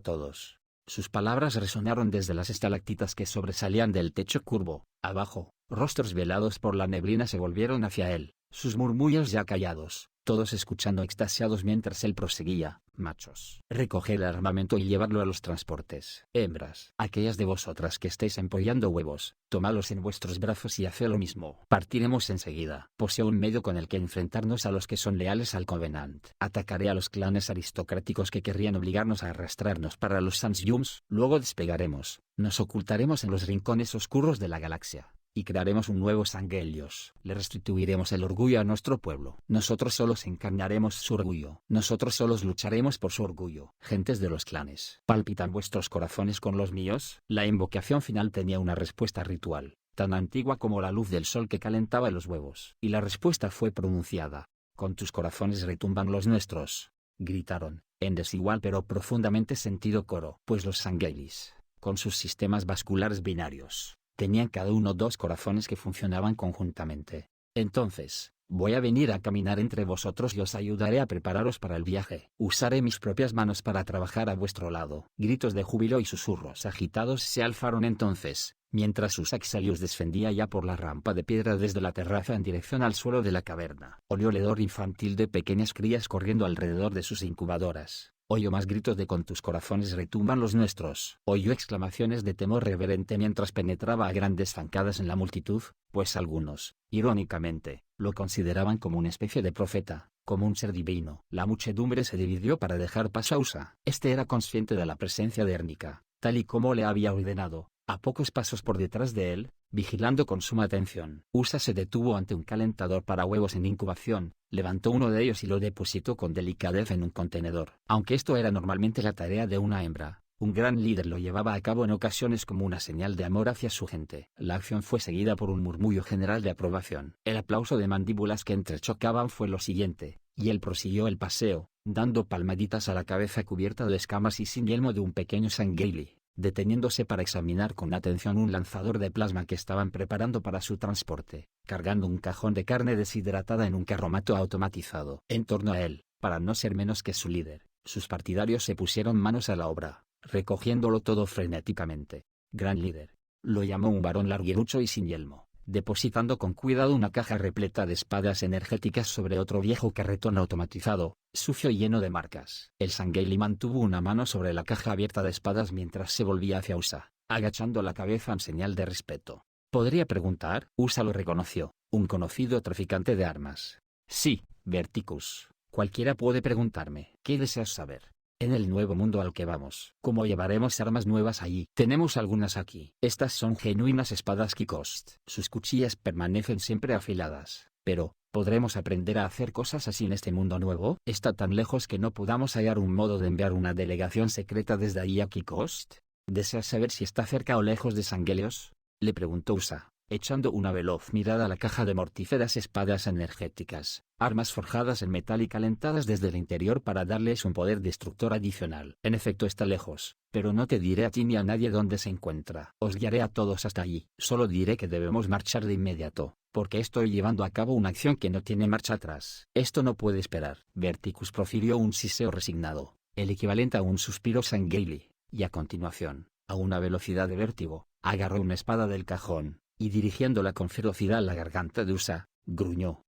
todos. Sus palabras resonaron desde las estalactitas que sobresalían del techo curvo. Abajo, rostros velados por la neblina se volvieron hacia él, sus murmullos ya callados, todos escuchando extasiados mientras él proseguía: machos, recoged el armamento y llevadlo a los transportes. Hembras, aquellas de vosotras que estéis empollando huevos, tomadlos en vuestros brazos y haced lo mismo. Partiremos enseguida. Poseo un medio con el que enfrentarnos a los que son leales al Covenant. Atacaré a los clanes aristocráticos que querrían obligarnos a arrastrarnos para los Sansyums. Luego despegaremos, nos ocultaremos en los rincones oscuros de la galaxia, y crearemos un nuevo Sangelios. Le restituiremos el orgullo a nuestro pueblo. Nosotros solos encarnaremos su orgullo. Nosotros solos lucharemos por su orgullo. Gentes de los clanes, ¿palpitan vuestros corazones con los míos? La invocación final tenía una respuesta ritual, tan antigua como la luz del sol que calentaba los huevos. Y la respuesta fue pronunciada. Con tus corazones retumban los nuestros, gritaron, en desigual pero profundamente sentido coro. Pues los Sangelis, con sus sistemas vasculares binarios, tenían cada uno dos corazones que funcionaban conjuntamente. Entonces, voy a venir a caminar entre vosotros y os ayudaré a prepararos para el viaje. Usaré mis propias manos para trabajar a vuestro lado. Gritos de júbilo y susurros agitados se alzaron entonces, mientras Usaxalius descendía ya por la rampa de piedra desde la terraza en dirección al suelo de la caverna. Olió el hedor infantil de pequeñas crías corriendo alrededor de sus incubadoras. Oyó más gritos de con tus corazones retumban los nuestros. Oyó exclamaciones de temor reverente mientras penetraba a grandes zancadas en la multitud, pues algunos, irónicamente, lo consideraban como una especie de profeta, como un ser divino. La muchedumbre se dividió para dejar paso a Usa. Este era consciente de la presencia de Ernika, tal y como le había ordenado, a pocos pasos por detrás de él, vigilando con suma atención. Usa se detuvo ante un calentador para huevos en incubación, levantó uno de ellos y lo depositó con delicadeza en un contenedor. Aunque esto era normalmente la tarea de una hembra, un gran líder lo llevaba a cabo en ocasiones como una señal de amor hacia su gente. La acción fue seguida por un murmullo general de aprobación. El aplauso de mandíbulas que entrechocaban fue lo siguiente, y él prosiguió el paseo, dando palmaditas a la cabeza cubierta de escamas y sin yelmo de un pequeño Sangheili, deteniéndose para examinar con atención un lanzador de plasma que estaban preparando para su transporte, cargando un cajón de carne deshidratada en un carromato automatizado. En torno a él, para no ser menos que su líder, sus partidarios se pusieron manos a la obra, recogiéndolo todo frenéticamente. Gran líder, lo llamó un varón larguirucho y sin yelmo, depositando con cuidado una caja repleta de espadas energéticas sobre otro viejo carretón automatizado, sucio y lleno de marcas. El Sangheili mantuvo una mano sobre la caja abierta de espadas mientras se volvía hacia Usa, agachando la cabeza en señal de respeto. ¿Podría preguntar? Usa lo reconoció, un conocido traficante de armas. Sí, Verticus, cualquiera puede preguntarme. ¿Qué deseas saber? En el nuevo mundo al que vamos, ¿cómo llevaremos armas nuevas allí? Tenemos algunas aquí. Estas son genuinas espadas Kikost. Sus cuchillas permanecen siempre afiladas. Pero, ¿podremos aprender a hacer cosas así en este mundo nuevo? ¿Está tan lejos que no podamos hallar un modo de enviar una delegación secreta desde allí a Kikost? ¿Deseas saber si está cerca o lejos de Sangelios? Le preguntó Usa, echando una veloz mirada a la caja de mortíferas espadas energéticas, armas forjadas en metal y calentadas desde el interior para darles un poder destructor adicional. En efecto está lejos, pero no te diré a ti ni a nadie dónde se encuentra. Os guiaré a todos hasta allí. Solo diré que debemos marchar de inmediato, porque estoy llevando a cabo una acción que no tiene marcha atrás. Esto no puede esperar. Verticus profirió un siseo resignado, el equivalente a un suspiro Sangheili, y a continuación, a una velocidad de vértigo, agarró una espada del cajón, y dirigiéndola con ferocidad a la garganta de Usa, gruñó.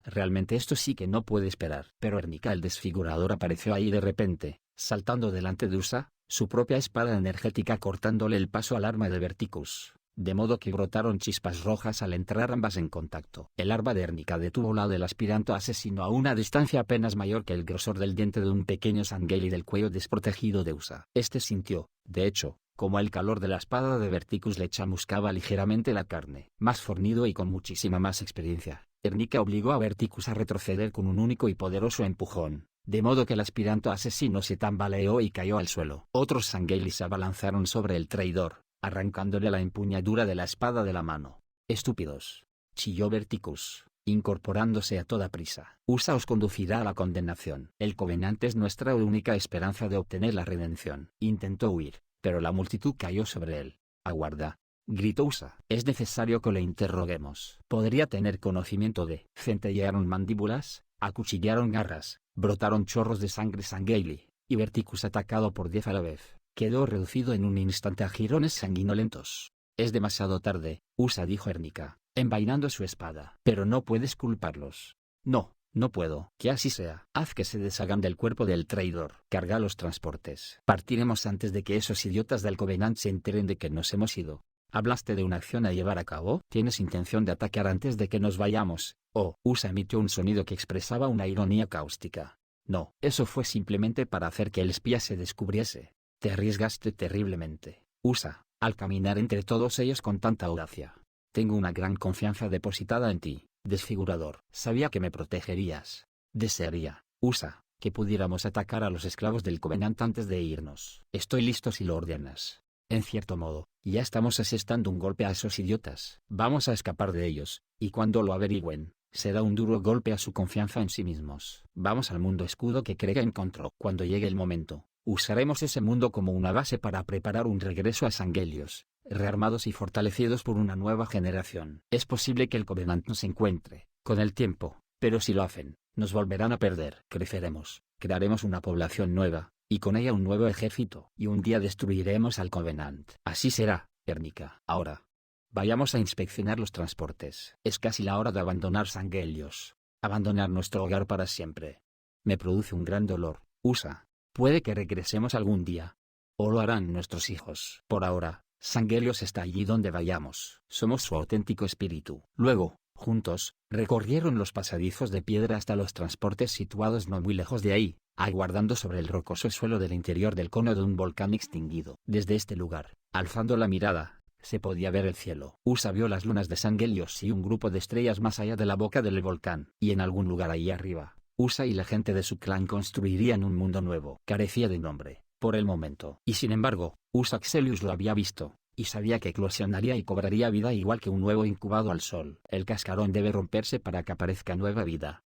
Realmente esto sí que no puede esperar. Pero Ernika el desfigurador apareció ahí de repente, saltando delante de Usa, su propia espada energética cortándole el paso al arma de Verticus, de modo que brotaron chispas rojas al entrar ambas en contacto. El arma de Ernika detuvo la del aspirante asesino a una distancia apenas mayor que el grosor del diente de un pequeño Sangheili del cuello desprotegido de Usa. Este sintió, de hecho, como el calor de la espada de Verticus le chamuscaba ligeramente la carne. Más fornido y con muchísima más experiencia, Ernika obligó a Verticus a retroceder con un único y poderoso empujón, de modo que el aspirante asesino se tambaleó y cayó al suelo. Otros Sangheili se abalanzaron sobre el traidor, arrancándole la empuñadura de la espada de la mano. Estúpidos, chilló Verticus, incorporándose a toda prisa. Usa os conducirá a la condenación. El Covenante es nuestra única esperanza de obtener la redención. Intentó huir, pero la multitud cayó sobre él. Aguarda, gritó Usa. Es necesario que le interroguemos. Podría tener conocimiento de. Centellearon mandíbulas, acuchillaron garras, brotaron chorros de sangre Sangheili, y Verticus, atacado por 10 a la vez, quedó reducido en un instante a jirones sanguinolentos. Es demasiado tarde, Usa dijo Ernika, envainando su espada. Pero no puedes culparlos. No. No puedo. Que así sea. Haz que se deshagan del cuerpo del traidor. Carga los transportes. Partiremos antes de que esos idiotas del Covenant se enteren de que nos hemos ido. ¿Hablaste de una acción a llevar a cabo? ¿Tienes intención de atacar antes de que nos vayamos? Oh, Usa emitió un sonido que expresaba una ironía cáustica. No, eso fue simplemente para hacer que el espía se descubriese. Te arriesgaste terriblemente, Usa, al caminar entre todos ellos con tanta audacia. Tengo una gran confianza depositada en ti, desfigurador. Sabía que me protegerías. Desearía, USA, que pudiéramos atacar a los esclavos del Covenant antes de irnos. Estoy listo si lo ordenas. En cierto modo, ya estamos asestando un golpe a esos idiotas. Vamos a escapar de ellos, y cuando lo averigüen, será un duro golpe a su confianza en sí mismos. Vamos al mundo escudo que Krega encontró. Cuando llegue el momento, usaremos ese mundo como una base para preparar un regreso a Sangelios, rearmados y fortalecidos por una nueva generación. Es posible que el Covenant nos encuentre, con el tiempo, pero si lo hacen, nos volverán a perder. Creceremos, crearemos una población nueva, y con ella un nuevo ejército. Y un día destruiremos al Covenant. Así será, Ernika. Ahora, vayamos a inspeccionar los transportes. Es casi la hora de abandonar Sangelios. Abandonar nuestro hogar para siempre. Me produce un gran dolor, USA. Puede que regresemos algún día. O lo harán nuestros hijos. Por ahora, Sangelios está allí donde vayamos. Somos su auténtico espíritu. Luego, juntos, recorrieron los pasadizos de piedra hasta los transportes situados no muy lejos de ahí, aguardando sobre el rocoso suelo del interior del cono de un volcán extinguido. Desde este lugar, alzando la mirada, se podía ver el cielo. USA vio las lunas de Sangelios y un grupo de estrellas más allá de la boca del volcán. Y en algún lugar ahí arriba, USA y la gente de su clan construirían un mundo nuevo. Carecía de nombre, por el momento. Y sin embargo, USA Xelius lo había visto, y sabía que eclosionaría y cobraría vida igual que un huevo incubado al sol. El cascarón debe romperse para que aparezca nueva vida.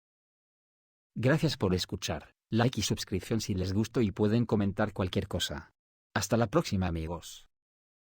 Gracias por escuchar. Like y suscripción si les gustó y pueden comentar cualquier cosa. Hasta la próxima, amigos.